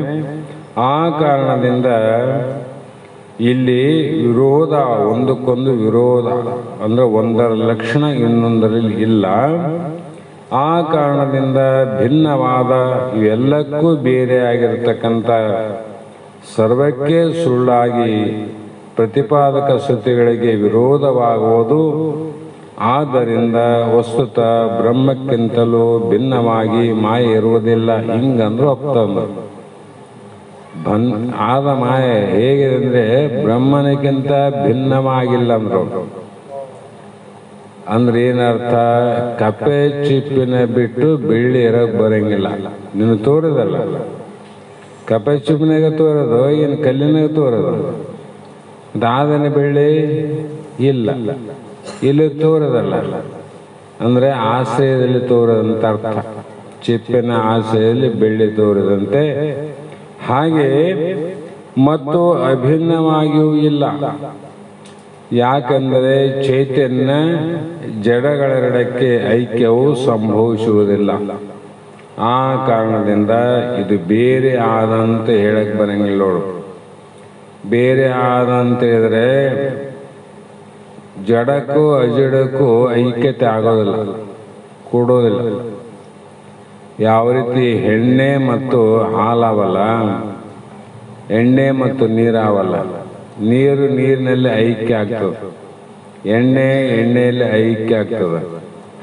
ಆ ಕಾರಣದಿಂದ ಇಲ್ಲಿ ವಿರೋಧ, ಒಂದಕ್ಕೊಂದು ವಿರೋಧ ಅಂದರೆ ಒಂದರ ಲಕ್ಷಣ ಇನ್ನೊಂದರಲ್ಲಿ ಇಲ್ಲ. ಆ ಕಾರಣದಿಂದ ಭಿನ್ನವಾದ ಇವೆಲ್ಲಕ್ಕೂ ಬೇರೆ ಆಗಿರತಕ್ಕಂಥ ಸರ್ವಕ್ಕೆ ಸುಳ್ಳಾಗಿ ಪ್ರತಿಪಾದಕ ಶ್ರುತಿಗಳಿಗೆ ವಿರೋಧವಾಗುವುದು ಆದ್ದರಿಂದ ವಸ್ತುತ ಬ್ರಹ್ಮಕ್ಕಿಂತಲೂ ಭಿನ್ನವಾಗಿ ಮಾಯೆ ಇರುವುದಿಲ್ಲ. ಹಿಂಗಂದ್ರು ಒಪ್ತಂದ್ರು. ಆದ ಮಾಯೆ ಹೇಗಿದೆ ಅಂದ್ರೆ ಬ್ರಹ್ಮನಿಗಿಂತ ಭಿನ್ನವಾಗಿಲ್ಲ ಅಂದ್ರು. ಅಂದ್ರೆ ಏನರ್ಥ? ಕಪ್ಪೆ ಚಿಪ್ಪಿನ ಬಿಟ್ಟು ಬೆಳ್ಳಿ ಇರಕ್ ಬರಂಗಿಲ್ಲ. ನೀನು ತೋರಿದಲ್ಲ, ಕಪ್ಪೆ ಚಿಪ್ಪಿನಾಗ ತೋರೋದು, ಏನು ಕಲ್ಲಿನಾಗ ತೋರೋದು. ಆದನೆ ಬೆಳ್ಳಿ ಇಲ್ಲ, ಇಲ್ಲಿ ತೋರದಲ್ಲ. ಅಂದ್ರೆ ಆಶ್ರಯದಲ್ಲಿ ತೋರದಂತ ಅರ್ಥ. ಚಿಪ್ಪಿನ ಆಶ್ರಯದಲ್ಲಿ ಬೆಳ್ಳಿ ತೋರಿದಂತೆ ಹಾಗೆ ಮತ್ತು ಅಭಿನ್ನವಾಗಿಯೂ ಇಲ್ಲ. ಯಾಕಂದರೆ ಚೈತನ್ಯ ಜಡಗಳೆರಡಕ್ಕೆ ಐಕ್ಯವು ಸಂಭವಿಸುವುದಿಲ್ಲ. ಆ ಕಾರಣದಿಂದ ಇದು ಬೇರೆ ಆದಂತ ಹೇಳಕ್ ಬರಂಗಿಲ್ಲ. ನೋಡು, ಬೇರೆ ಆದಂತ ಹೇಳಿದ್ರೆ ಜಡಕ್ಕೂ ಅಜಡಕ್ಕೂ ಐಕ್ಯತೆ ಆಗೋದಿಲ್ಲ, ಕೂಡೋದಿಲ್ಲ. ಯಾವ ರೀತಿ ಎಣ್ಣೆ ಮತ್ತು ಹಾಲಾವಲ್ಲ, ಎಣ್ಣೆ ಮತ್ತು ನೀರಾವಲ್ಲ. ನೀರು ನೀರಿನಲ್ಲಿ ಐಕ್ಯ ಆಗ್ತದೆ, ಎಣ್ಣೆ ಎಣ್ಣೆಯಲ್ಲಿ ಐಕ್ಯ ಆಗ್ತದೆ,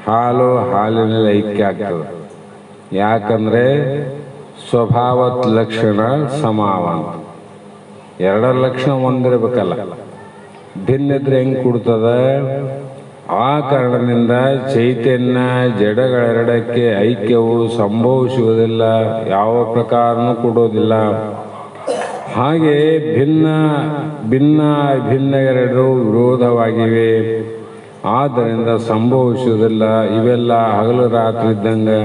ಹಾಲು ಹಾಲಿನಲ್ಲಿ ಐಕ್ಯ ಆಗ್ತದೆ. ಯಾಕಂದ್ರೆ ಸ್ವಭಾವತ್ ಲಕ್ಷಣ ಸಮಾವಂತ, ಎರಡರ ಲಕ್ಷಣ ಒಂದಿರಬೇಕಲ್ಲ. ಭಿನ್ನಿದ್ರೆ ಹೆಂಗೆ ಕೊಡ್ತದ? ಆ ಕಾರಣದಿಂದ ಚೈತನ್ಯ ಜಡಗಳೆರಡಕ್ಕೆ ಐಕ್ಯವು ಸಂಭವಿಸುವುದಿಲ್ಲ, ಯಾವ ಪ್ರಕಾರನೂ ಕೊಡೋದಿಲ್ಲ. ಹಾಗೆ ಭಿನ್ನ ಭಿನ್ನ ಭಿನ್ನ ಎರಡು ವಿರೋಧವಾಗಿವೆ, ಆದ್ದರಿಂದ ಸಂಭವಿಸುವುದಿಲ್ಲ. ಇವೆಲ್ಲ ಹಗಲು ರಾತ್ರಿ ಇದ್ದಂಗೆ,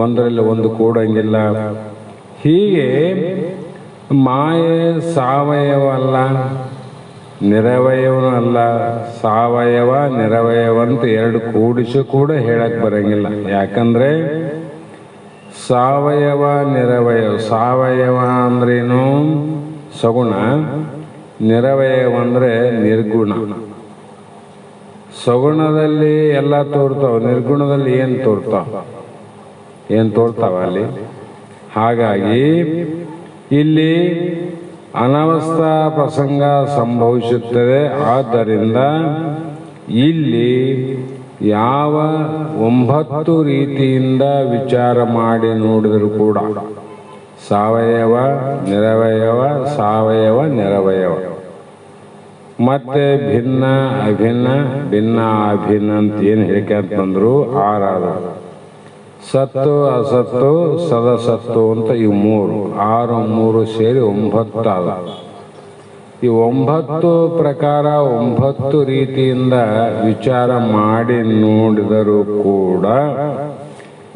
ಒಂದರಲ್ಲಿ ಒಂದು ಕೂಡಂಗಿಲ್ಲ. ಹೀಗೆ ಮಾಯೆ ಸಾವಯವ ಅಲ್ಲ, ನಿರವಯವನೂ ಅಲ್ಲ. ಸಾವಯವ ನಿರವಯವಂತ ಎರಡು ಕೂಡಿಸಿ ಕೂಡ ಹೇಳಕ್ ಬರಂಗಿಲ್ಲ. ಯಾಕಂದ್ರೆ ಸಾವಯವ ನಿರವಯವ, ಸಾವಯವ ಅಂದ್ರೇನು? ಸಗುಣ. ನಿರವಯವ ಅಂದ್ರೆ ನಿರ್ಗುಣ. ಸಗುಣದಲ್ಲಿ ಎಲ್ಲ ತೋರ್ತಾವ, ನಿರ್ಗುಣದಲ್ಲಿ ಏನ್ ತೋರ್ತಾವ ಅಲ್ಲಿ. ಹಾಗಾಗಿ ಇಲ್ಲಿ ಅನವಸ್ಥಾ ಪ್ರಸಂಗ ಸಂಭವಿಸುತ್ತದೆ. ಆದ್ದರಿಂದ ಇಲ್ಲಿ ಯಾವ 9 ರೀತಿಯಿಂದ ವಿಚಾರ ಮಾಡಿ ನೋಡಿದರೂ ಕೂಡ ಸಾವಯವ ನಿರವಯವ, ಸಾವಯವ ನಿರವಯವ, ಮತ್ತೆ ಭಿನ್ನ ಅಭಿನ್ನ, ಭಿನ್ನ ಅಭಿನ್ನ ಅಂತ ಏನು ಹೇಳ್ಕೊಂತ ಬಂದ್ರು 6 ಸತ್ತು ಅಸತ್ತು ಸದಸತ್ತು ಅಂತ ಇವು 3, 6 3 ಸೇರಿ 9 ಆದ. ಈ 9 ಪ್ರಕಾರ 9 ರೀತಿಯಿಂದ ವಿಚಾರ ಮಾಡಿ ನೋಡಿದರೂ ಕೂಡ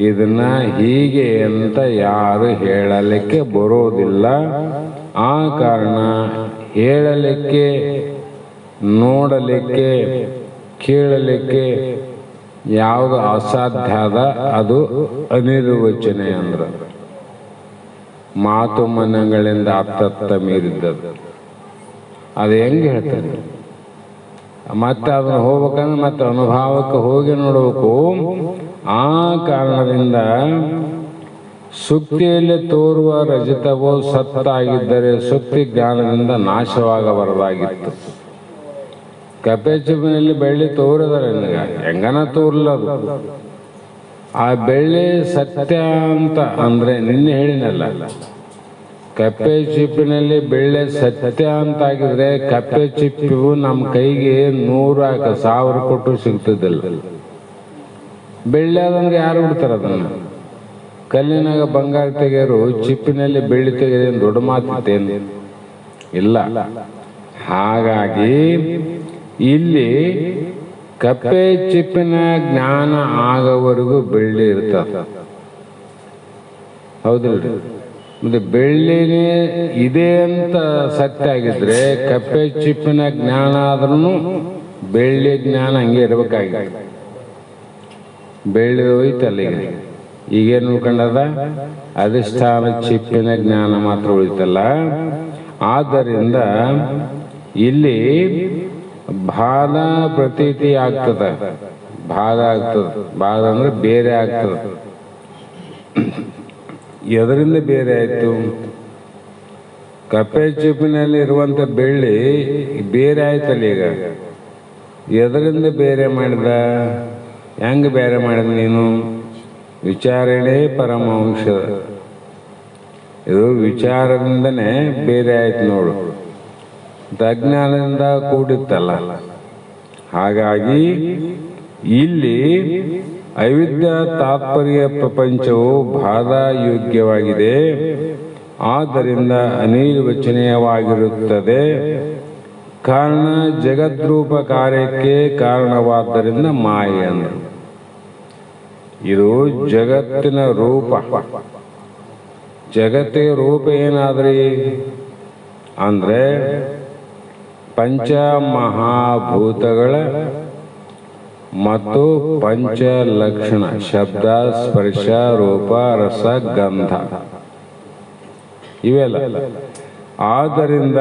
ಇದನ್ನ ಹೀಗೆ ಅಂತ ಯಾರು ಹೇಳಲಿಕ್ಕೆ ಬರೋದಿಲ್ಲ. ಆ ಕಾರಣ ಹೇಳಲಿಕ್ಕೆ, ನೋಡಲಿಕ್ಕೆ, ಕೇಳಲಿಕ್ಕೆ ಯಾವುದು ಅಸಾಧ್ಯ ಅದ ಅದು ಅನಿರ್ವಚನೆ ಅಂದ್ರ ಮಾತು ಮನಗಳಿಂದ ಅತ್ತತ್ತ ಮೀರಿದ್ದದು. ಅದು ಹೆಂಗೆ ಹೇಳ್ತಾನೆ? ಮತ್ತೆ ಅದನ್ನು ಹೋಗ್ಬೇಕಂದ್ರೆ ಮತ್ತೆ ಅನುಭವಕ್ಕೆ ಹೋಗಿ ನೋಡಬೇಕು. ಆ ಕಾರಣದಿಂದ ಸುಕ್ತಿಯಲ್ಲಿ ತೋರುವ ರಜತವು ಸತ್ತಾಗಿದ್ದರೆ ಸುಕ್ತಿ ಜ್ಞಾನದಿಂದ ನಾಶವಾಗಬಾರದಾಗಿತ್ತು. ಕಪ್ಪೆ ಚಿಪ್ಪಿನಲ್ಲಿ ಬೆಳ್ಳಿ ತೋರಿದರೆ ಹೆಂಗನ ತೋರ್ಲದು. ಆ ಬೆಳ್ಳಿ ಸತ್ಯ ಅಂತ ಅಂದ್ರೆ ನಿನ್ನೆ ಹೇಳಿನಲ್ಲ, ಕಪ್ಪೆ ಚಿಪ್ಪಿನಲ್ಲಿ ಬೆಳ್ಳಿ ಸತ್ಯ ಅಂತಾಗಿದ್ರೆ ಕಪ್ಪೆ ಚಿಪ್ಪು ನಮ್ಮ ಕೈಗೆ 100,000 ಕೊಟ್ಟು ಸಿಗ್ತದಿಲ್ಲ. ಬೆಳ್ಳಿ ಅದಂದ್ರೆ ಯಾರು ಬಿಡ್ತಾರ ಅದನ್ನ? ಕಲ್ಲಿನಾಗ ಬಂಗಾರ ತೆಗೆಯರು ಚಿಪ್ಪಿನಲ್ಲಿ ಬೆಳ್ಳಿ ತೆಗೆದೇನು ದೊಡ್ಡ ಮಾತೇನು ಇಲ್ಲ. ಹಾಗಾಗಿ ಇಲ್ಲಿ ಕಪ್ಪೆ ಚಿಪ್ಪಿನ ಜ್ಞಾನ ಆಗೋವರೆಗೂ ಬೆಳ್ಳಿ ಇರ್ತದೆ, ಹೌದಿಲ್ರಿ? ಮತ್ತೆ ಬೆಳ್ಳಿನೇ ಇದೆ ಅಂತ ಸತ್ಯ ಆಗಿದ್ರೆ ಕಪ್ಪೆ ಚಿಪ್ಪಿನ ಜ್ಞಾನ ಆದ್ರೂ ಬೆಳ್ಳಿ ಜ್ಞಾನ ಹಂಗೆ ಇರ್ಬೇಕಾಗಿದೆ. ಬೆಳ್ಳಿ ಹೋಯ್ತಲ್ಲ ಈಗೇನು ಉಳ್ಕೊಂಡದ? ಅಧಿಷ್ಠಾನ ಚಿಪ್ಪಿನ ಜ್ಞಾನ ಮಾತ್ರ ಉಳಿತಲ್ಲ. ಆದ್ದರಿಂದ ಇಲ್ಲಿ ಬಾಧ ಪ್ರತೀತಿ ಆಗ್ತದೆ. ಬಾಧ ಆಗ್ತದೆ. ಬಾಧ ಅಂದ್ರೆ ಬೇರೆ ಆಗ್ತದೆ. ಎದರಿಂದ ಬೇರೆ ಆಯ್ತು? ಕಪ್ಪೆ ಚಿಪ್ಪಿನಲ್ಲಿ ಇರುವಂತ ಬೆಳ್ಳಿ ಬೇರೆ ಆಯ್ತಲ್ಲ. ಈಗ ಎದರಿಂದ ಬೇರೆ ಮಾಡಿದ? ಹೆಂಗೆ ಬೇರೆ ಮಾಡಿದ ನೀನು? ವಿಚಾರಣೆ ಪರಮವಂಶದ, ಇದು ವಿಚಾರದಿಂದನೇ ಬೇರೆ ಆಯ್ತು ನೋಡು. ಅಜ್ಞಾನದಿಂದ ಕೂಡಿತ್ತಲ್ಲ. ಹಾಗಾಗಿ ಇಲ್ಲಿ ಅವಿದ್ಯಾ ತಾತ್ಪರ್ಯ ಪ್ರಪಂಚವು ಬಾಧಾಯೋಗ್ಯವಾಗಿದೆ, ಆದ್ದರಿಂದ ಅನಿರ್ವಚನೀಯವಾಗಿರುತ್ತದೆ. ಕಾರಣ ಜಗದ್ರೂಪ ಕಾರ್ಯಕ್ಕೆ ಕಾರಣವಾದ್ದರಿಂದ ಮಾಯೆ ಅಂದರು. ಇದು ಜಗತ್ತಿನ ರೂಪ. ಜಗತ್ತಿನ ರೂಪ ಏನಾದ್ರಿ ಅಂದ್ರೆ ಪಂಚಮಹಾಭೂತಗಳ ಮತ್ತು ಪಂಚಲಕ್ಷಣ ಶಬ್ದ, ಸ್ಪರ್ಶ, ರೂಪ, ರಸ, ಗಂಧ ಇವೆಲ್ಲ. ಆದ್ದರಿಂದ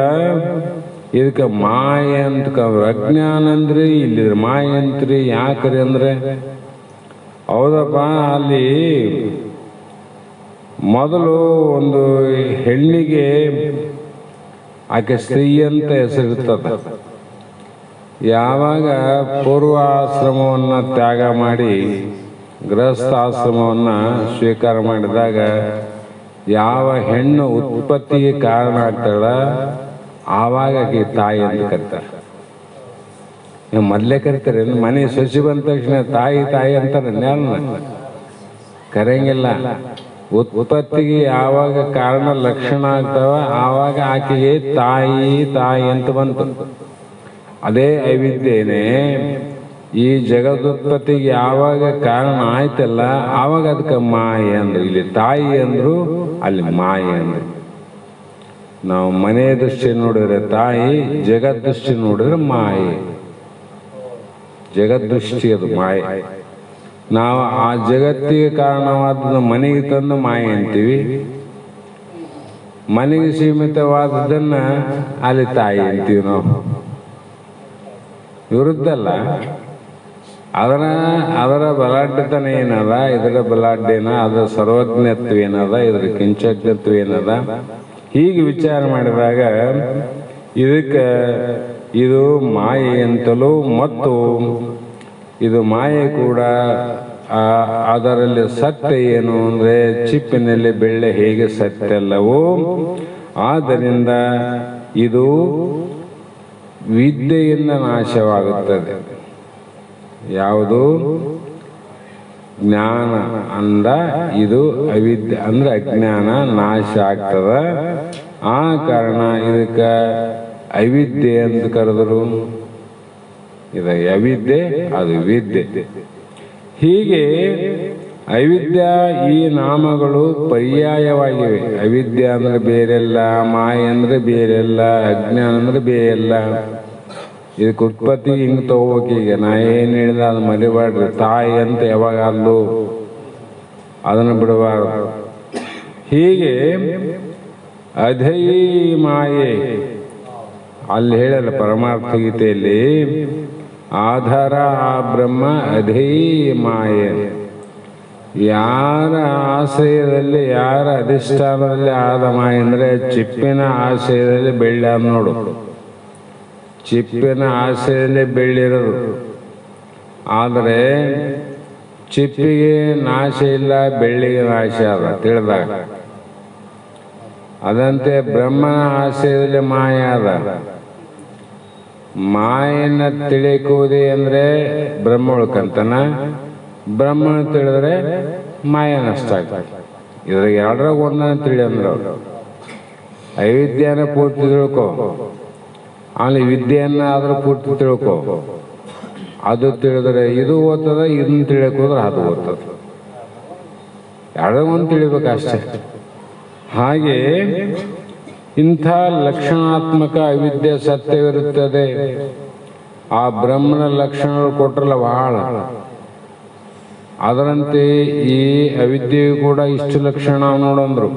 ಇದಕ್ಕೆ ಮಾಯೆ ಅಂತ ಅಜ್ಞಾನ ಅಂದ್ರಿ, ಇಲ್ಲಿ ಮಾಯೆ ಅಂತ್ರಿ. ಯಾಕ್ರಿ ಅಂದ್ರೆ ಹೌದಪ್ಪ, ಅಲ್ಲಿ ಮೊದಲು ಒಂದು ಹೆಣ್ಣಿಗೆ ಆಕೆ ಸ್ತ್ರೀ ಅಂತ ಹೆಸರಿರ್ತದ. ಯಾವಾಗ ಪೂರ್ವಾಶ್ರಮವನ್ನು ತ್ಯಾಗ ಮಾಡಿ ಗೃಹಸ್ಥಾಶ್ರಮವನ್ನು ಸ್ವೀಕಾರ ಮಾಡಿದಾಗ ಯಾವ ಹೆಣ್ಣು ಉತ್ಪತ್ತಿಗೆ ಕಾರಣ ಆಗ್ತಾಳ ಆವಾಗ ಆಕೆ ತಾಯಿ ಅಂತ ಕರೀತಾರೆ. ನೀವು ಮೊದಲೇ ಕರಿತಾರೆ, ಮನೆ ಸೊಸಿ ಬಂದ ತಕ್ಷಣ ತಾಯಿ ತಾಯಿ ಅಂತಾರೆ. ಕರೆಯಂಗಿಲ್ಲ. ಉತ್ಪತ್ತಿಗೆ ಯಾವಾಗ ಕಾರಣ ಲಕ್ಷಣ ಆಗ್ತಾವ ಆವಾಗ ಆಕೆಗೆ ತಾಯಿ ತಾಯಿ ಅಂತ ಬಂತು. ಅದೇ ಅವಿದ್ಯೆನೇ ಈ ಜಗದುತ್ಪತ್ತಿಗೆ ಯಾವಾಗ ಕಾರಣ ಆಯ್ತಲ್ಲ ಆವಾಗ ಅದಕ್ಕೆ ಮಾಯೆ ಅಂದ್ರು. ಇಲ್ಲಿ ತಾಯಿ ಅಂದ್ರು, ಅಲ್ಲಿ ಮಾಯೆ ಅಂದ್ರು. ನಾವು ಮನೆ ದೃಷ್ಟಿ ನೋಡಿದ್ರೆ ತಾಯಿ, ಜಗತ್ ದೃಷ್ಟಿ ನೋಡಿದ್ರೆ ಮಾಯೆ. ಜಗದೃಷ್ಟಿ ಅದು ಮಾಯೆ. ನಾವು ಆ ಜಗತ್ತಿಗೆ ಕಾರಣವಾದದ್ದು ಮನೆಗೆ ತಂದು ಮಾಯೆ ಅಂತೀವಿ. ಮನೆಗೆ ಸೀಮಿತವಾದದನ್ನ ಅಲ್ಲಿ ತಾಯಿ ಅಂತೀವಿ ನಾವು. ವಿರುದ್ಧಲ್ಲ. ಅದರ ಬಲಾಢ್ಯತನ ಏನದ, ಇದರ ಬಲಾಢ್ಯನ, ಅದರ ಸರ್ವಜ್ಞತ್ವ ಏನದ, ಇದರ ಕಿಂಚಜ್ಞತ್ವ ಏನದ, ಹೀಗೆ ವಿಚಾರ ಮಾಡಿದಾಗ ಇದಕ್ಕೆ ಇದು ಮಾಯೆ ಅಂತಲೂ, ಮತ್ತು ಇದು ಮಾಯೆ ಕೂಡ ಅದರಲ್ಲಿ ಸತ್ಯ ಏನು ಅಂದರೆ ಚಿಪ್ಪಿನಲ್ಲಿ ಬೆಳ್ಳೆ ಹೇಗೆ ಸತ್ಯ ಅಲ್ಲವೋ ಆದ್ದರಿಂದ ಇದು ವಿದ್ಯೆಯಿಂದ ನಾಶವಾಗುತ್ತದೆ. ಯಾವುದು? ಜ್ಞಾನ ಅಂದ ಇದು ಅವಿದ್ಯೆ ಅಂದ್ರೆ ಅಜ್ಞಾನ ನಾಶ ಆಗ್ತದ. ಆ ಕಾರಣ ಇದಕ್ಕೆ ಅವಿದ್ಯೆ ಅಂತ ಕರೆದರು. ಇದು ಅವಿದ್ಯೆ, ಅದು ವಿದ್ಯೆ. ಹೀಗೆ ಅವಿದ್ಯಾ ಈ ನಾಮಗಳು ಪರ್ಯಾಯವಾಗಿವೆ. ಅವಿದ್ಯೆ ಅಂದ್ರೆ ಬೇರೆಲ್ಲ, ಮಾಯೆ ಅಂದ್ರೆ ಬೇರೆಲ್ಲ, ಅಜ್ಞಾನ ಅಂದ್ರೆ ಬೇರೆಲ್ಲ. ಇದಕ್ಕೆ ಉತ್ಪತ್ತಿ ಹಿಂಗೆ ತಗೋಬೇಕೀಗ. ನಾ ಏನು ಹೇಳಿದ ಅದು ಮರಿಬಾರ್ದು. ತಾಯಿ ಅಂತ ಯಾವಾಗ ಅಲ್ಲೂ ಅದನ್ನು ಬಿಡಬಾರ್ದು. ಹೀಗೆ ಅಧೈ ಮಾಯೆ ಅಲ್ಲಿ ಹೇಳಲ್ಲ ಪರಮಾರ್ಥ ಗೀತೆಯಲ್ಲಿ, ಆಧಾರ ಆ ಬ್ರಹ್ಮ ಅಧೈ ಮಾಯೆ. ಯಾರ ಆಶ್ರಯದಲ್ಲಿ, ಯಾರ ಅಧಿಷ್ಠಾನದಲ್ಲಿ ಆದ ಮಾಯೆ ಅಂದ್ರೆ ಚಿಪ್ಪಿನ ಆಶ್ರಯದಲ್ಲಿ ಬೆಳ್ಳಿ ಆದ ನೋಡು. ಚಿಪ್ಪಿನ ಆಶ್ರಯದಲ್ಲಿ ಬೆಳ್ಳಿರೋದು. ಆದರೆ ಚಿಪ್ಪಿಗೆ ನಾಶ ಇಲ್ಲ, ಬೆಳ್ಳಿಗೆ ನಾಶ ಅದ ತಿಳಿದಾಗ. ಅದಂತೆ ಬ್ರಹ್ಮನ ಆಶ್ರಯದಲ್ಲಿ ಮಾಯ ಅದ. ಮಾಯನ್ನ ತಿಳಿಯುವುದೇ ಅಂದ್ರೆ ಬ್ರಹ್ಮ ಉಳ್ಕಂತನ, ಬ್ರಹ್ಮನ ತಿಳಿದ್ರೆ ಮಾಯ ನಷ್ಟ ಆಗ್ತದೆ. ಇದ್ರಾಗ ಎರಡರಾಗ ಒಂದನ್ನು ತಿಳಿ ಅಂದ್ರೆ ಅವರು ಅವಿದ್ಯಾನ ಪೂರ್ತಿ ತಿಳ್ಕೊ, ಆಮೇಲೆ ವಿದ್ಯೆಯನ್ನ ಆದ್ರೂ ಪೂರ್ತಿ ತಿಳ್ಕೊ. ಅದು ತಿಳಿದ್ರೆ ಇದು ಓದ್ತದ, ಇದನ್ನ ತಿಳಿಯಕ್ ಹೋದ್ರೆ ಅದು ಓದ್ತದ. ಎರಡರಾಗ ಒಂದು ತಿಳಿಬೇಕಷ್ಟೇ. ಹಾಗೆ ಇಂಥ ಲಕ್ಷಣಾತ್ಮಕ ಅವಿದ್ಯೆ ಸತ್ಯವಿರುತ್ತದೆ. ಆ ಬ್ರಹ್ಮನ ಲಕ್ಷಣಗಳು ಕೊಟ್ರಲ್ಲ ಬಹಳ. ಅದರಂತೆ ಈ ಅವಿದ್ಯೆಯು ಕೂಡ ಇಷ್ಟು ಲಕ್ಷಣ ನೋಡಂದ್ರು.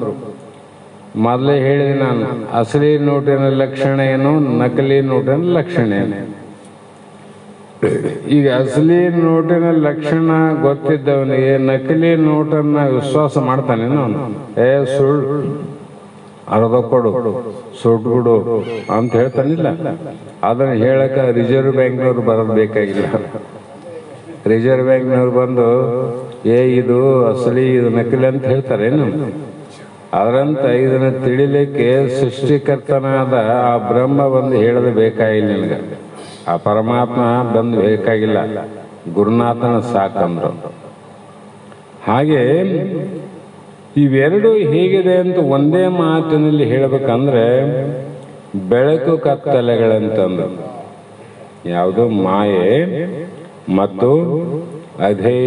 ಮೊದಲೇ ಹೇಳಿದೆ ನಾನು, ಅಸಲಿ ನೋಟಿನ ಲಕ್ಷಣ ಏನು, ನಕಲಿ ನೋಟಿನ ಲಕ್ಷಣ ಏನು. ಈಗ ಅಸಲಿ ನೋಟಿನ ಲಕ್ಷಣ ಗೊತ್ತಿದ್ದವನಿಗೆ ನಕಲಿ ನೋಟನ್ನ ವಿಶ್ವಾಸ ಮಾಡ್ತಾನೆ ಅವನು. ಸುಳ್ಳು ಅರ್ಧ ಕೊಡು, ಸುಟ್ಬಿಡು ಅಂತ ಹೇಳ್ತಾನಿಲ್ಲ. ಅದನ್ನು ಹೇಳಕ್ಕೆ ರಿಸರ್ವ್ ಬ್ಯಾಂಕ್ನವ್ರು ಬರೋದು ಬೇಕಾಗಿಲ್ಲ. ರಿಸರ್ವ್ ಬ್ಯಾಂಕ್ನವ್ರು ಬಂದು ಇದು ಅಸಲಿ, ಇದು ನಕಲಿ ಅಂತ ಹೇಳ್ತಾರೇನು? ಅದರಂತ ಇದನ್ನು ತಿಳಿಲಿಕ್ಕೆ ಸೃಷ್ಟಿಕರ್ತನಾದ ಆ ಬ್ರಹ್ಮ ಬಂದು ಹೇಳೋದು ಬೇಕಾಗಿಲ್ಲ ನಿನಗೆ. ಆ ಪರಮಾತ್ಮ ಬಂದು ಬೇಕಾಗಿಲ್ಲ, ಗುರುನಾಥನ ಸಾಕಂದ್ರು. ಹಾಗೆ ಇವೆರಡು ಹೇಗಿದೆ ಅಂತ ಒಂದೇ ಮಾತಿನಲ್ಲಿ ಹೇಳಬೇಕಂದ್ರೆ ಬೆಳಕು ಕತ್ತಲೆಗಳಂತಂದು ಯಾವುದು ಮಾಯೆ ಮತ್ತು ಅದೇ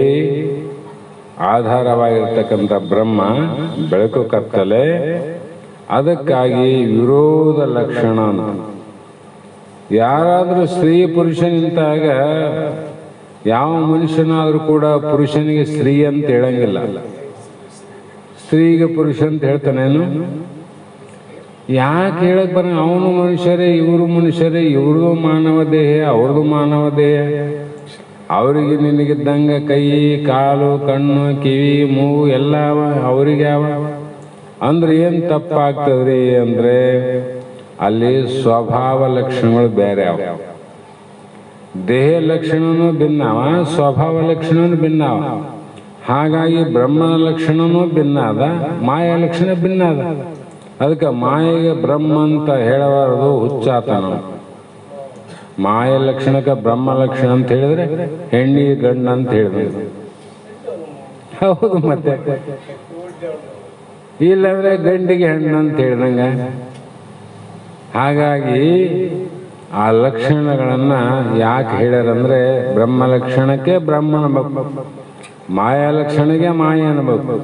ಆಧಾರವಾಗಿರ್ತಕ್ಕಂಥ ಬ್ರಹ್ಮ, ಬೆಳಕು ಕತ್ತಲೆ. ಅದಕ್ಕಾಗಿ ವಿರೋಧ ಲಕ್ಷಣ ಅಂತ. ಯಾರಾದರೂ ಸ್ತ್ರೀ ಪುರುಷ ನಿಂತಾಗ ಯಾವ ಮನುಷ್ಯನಾದರೂ ಕೂಡ ಪುರುಷನಿಗೆ ಸ್ತ್ರೀ ಅಂತ ಹೇಳಂಗಿಲ್ಲ, ಸ್ತ್ರೀಗೆ ಪುರುಷ ಅಂತ ಹೇಳ್ತಾನೇನು? ಯಾಕೆ ಹೇಳಕ್ ಬರ? ಅವನು ಮನುಷ್ಯರೇ, ಇವರು ಮನುಷ್ಯರೇ, ಇವ್ರದ್ದು ಮಾನವ ದೇಹ, ಅವ್ರದ್ದು ಮಾನವ ದೇಹ. ಅವರಿಗೆ ನಿನಗಿದ್ದಂಗೆ ಕೈ, ಕಾಲು, ಕಣ್ಣು, ಕಿವಿ, ಮೂಗು ಎಲ್ಲ ಅವ್ರಿಗೆ ಯಾವ ಅಂದ್ರೆ ಏನು ತಪ್ಪಾಗ್ತದ್ರಿ ಅಂದ್ರೆ ಅಲ್ಲಿ ಸ್ವಭಾವ ಲಕ್ಷಣಗಳು ಬೇರೆ ಅವ. ದೇಹ ಲಕ್ಷಣನೂ ಭಿನ್ನವ, ಸ್ವಭಾವ ಲಕ್ಷಣನೂ ಭಿನ್ನವ. ಹಾಗಾಗಿ ಬ್ರಹ್ಮನ ಲಕ್ಷಣನೂ ಭಿನ್ನ ಅದ, ಮಾಯಾ ಲಕ್ಷಣ ಭಿನ್ನ ಅದ. ಅದಕ್ಕೆ ಮಾಯೆಗೆ ಬ್ರಹ್ಮ ಅಂತ ಹೇಳಬಾರದು, ಹುಚ್ಚಾತನ. ಮಾಯ ಲಕ್ಷಣಕ್ಕೆ ಬ್ರಹ್ಮ ಲಕ್ಷಣ ಅಂತ ಹೇಳಿದ್ರೆ ಹೆಣ್ಣಿಗೆ ಗಂಡ ಅಂತ ಹೇಳಿದ್ರೆ ಹೌದು, ಮತ್ತೆ ಇಲ್ಲಂದ್ರೆ ಗಂಡಿಗೆ ಹೆಣ್ಣು ಅಂತ ಹೇಳ್ದಂಗ. ಹಾಗಾಗಿ ಆ ಲಕ್ಷಣಗಳನ್ನ ಯಾಕೆ ಹೇಳ್ಯಾರಂದ್ರೆ ಬ್ರಹ್ಮ ಲಕ್ಷಣಕ್ಕೆ ಬ್ರಹ್ಮ ಅನ್ಬೇಕು, ಮಾಯಾ ಲಕ್ಷಣಕ್ಕೆ ಮಾಯ ಅನ್ಬೇಕು.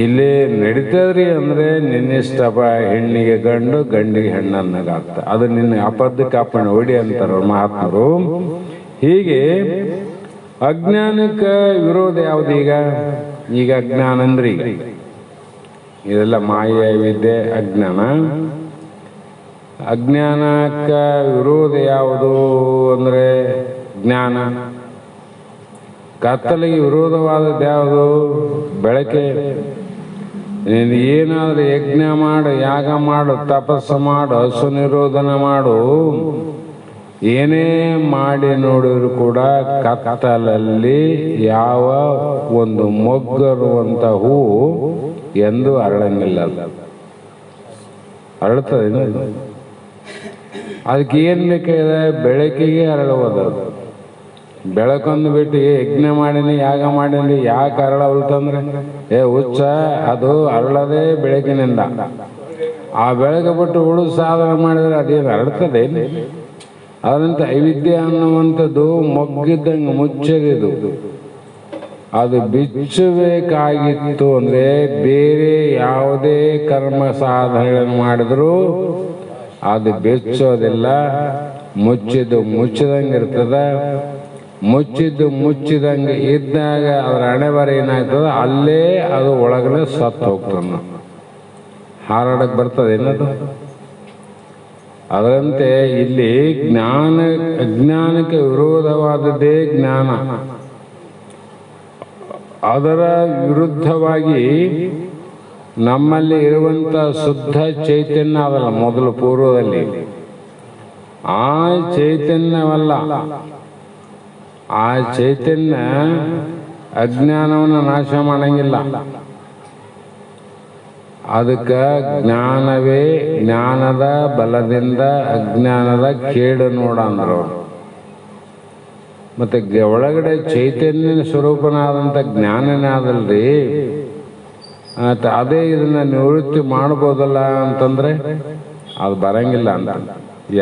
ಇಲ್ಲಿ ನಡೀತದ್ರಿ ಅಂದ್ರೆ ನಿನ್ನಿಷ್ಟಪ, ಹೆಣ್ಣಿಗೆ ಗಂಡು, ಗಂಡಿಗೆ ಹೆಣ್ಣು ಅನ್ನಗಾಗ್ತ. ಅದು ನಿನ್ನ ಅಪದ್ದಕ್ಕೆ ಅಪ್ಪಣ ಹೊಡಿ ಅಂತಾರ ಮಹಾತ್ಮರು. ಹೀಗೆ ಅಜ್ಞಾನಕ್ಕೆ ವಿರೋಧ ಯಾವುದು? ಈಗ ಅಜ್ಞಾನ ಅಂದ್ರೆ ಈಗ ಇದೆಲ್ಲ ಮಾಯ ವಿದ್ಯೆ ಅಜ್ಞಾನ. ಅಜ್ಞಾನಕ್ಕೆ ವಿರೋಧ ಯಾವುದು ಅಂದ್ರೆ ಜ್ಞಾನ. ಕತ್ತಲಿಗೆ ವಿರೋಧವಾದದ್ದು ಯಾವುದು? ಬೆಳಕೆ. ನೀನು ಏನಾದರೂ ಯಜ್ಞ ಮಾಡು, ಯಾಗ ಮಾಡು, ತಪಸ್ಸು ಮಾಡು, ಹಸು ನಿರೋಧನ ಮಾಡು, ಏನೇ ಮಾಡಿ ನೋಡಿದ್ರು ಕೂಡ ಕತ್ತಲಲ್ಲಿ ಯಾವ ಒಂದು ಮೊಗ್ಗರುವಂಥ ಹೂವು ಎಂದು ಅರಳಂಗಿಲ್ಲ. ಅರಳುತ್ತದೆ. ಅದಕ್ಕೆ ಏನು ಬೇಕಾಗಿದೆ? ಬೆಳಕಿಗೆ ಅರಳುವುದು. ಬೆಳಕೊಂದು ಬಿಟ್ಟು ಯಜ್ಞ ಮಾಡೀನಿ, ಯಾಗ ಮಾಡೀನಿ, ಯಾಕೆ ಅರಳವಲ್ತಂದ್ರೆ ಹುಚ್ಚ, ಅದು ಅರಳದೆ ಬೆಳಕಿನಿಂದ. ಆ ಬೆಳಗ್ಗೆ ಬಿಟ್ಟು ಉಳಿದು ಸಾಧನೆ ಮಾಡಿದ್ರೆ ಅದೇನು ಅರಳ್ತದೆ? ಅದರಂತೆ ಅವಿದ್ಯೆ ಅನ್ನುವಂಥದ್ದು ಮೊಗ್ಗಿದ್ದಂಗೆ ಮುಚ್ಚದಿದು. ಅದು ಬಿಚ್ಚಬೇಕಾಗಿತ್ತು ಅಂದ್ರೆ ಬೇರೆ ಯಾವುದೇ ಕರ್ಮ ಸಾಧನೆಗಳನ್ನು ಮಾಡಿದ್ರು ಅದು ಬೆಚ್ಚೋದಿಲ್ಲ. ಮುಚ್ಚಿದ್ದು ಮುಚ್ಚಿದಂಗೆ ಇರ್ತದ. ಮುಚ್ಚಿದ್ದು ಮುಚ್ಚಿದಂಗೆ ಇದ್ದಾಗ ಅದರ ಹಣೆಬರ ಏನಾಗ್ತದ, ಅಲ್ಲೇ ಅದು ಒಳಗಡೆ ಸತ್ತು ಹೋಗ್ತದ, ಹಾರಾಡಕ್ಕೆ ಬರ್ತದೆ ಏನದು. ಅದರಂತೆ ಇಲ್ಲಿ ಅಜ್ಞಾನಕ್ಕೆ ವಿರೋಧವಾದದ್ದೇ ಜ್ಞಾನ. ಅದರ ವಿರುದ್ಧವಾಗಿ ನಮ್ಮಲ್ಲಿ ಇರುವಂತ ಶುದ್ಧ ಚೈತನ್ಯ ಅದಲ್ಲ, ಮೊದಲು ಪೂರ್ವದಲ್ಲಿ ಆ ಚೈತನ್ಯವಲ್ಲ. ಆ ಚೈತನ್ಯ ಅಜ್ಞಾನವನ್ನು ನಾಶ ಮಾಡಂಗಿಲ್ಲ. ಅದಕ್ಕೆ ಜ್ಞಾನವೇ ಜ್ಞಾನದ ಬಲದಿಂದ ಅಜ್ಞಾನದ ಕೇಡು ನೋಡಂದ್ರು. ಮತ್ತೆ ಒಳಗಡೆ ಚೈತನ್ಯ ಸ್ವರೂಪನಾದಂಥ ಜ್ಞಾನನೇ ಆದಲ್ರಿ, ಅದೇ ಇದನ್ನ ನಿವೃತ್ತಿ ಮಾಡ್ಬೋದಲ್ಲ ಅಂತಂದ್ರೆ ಅದು ಬರಂಗಿಲ್ಲ ಅಂತ.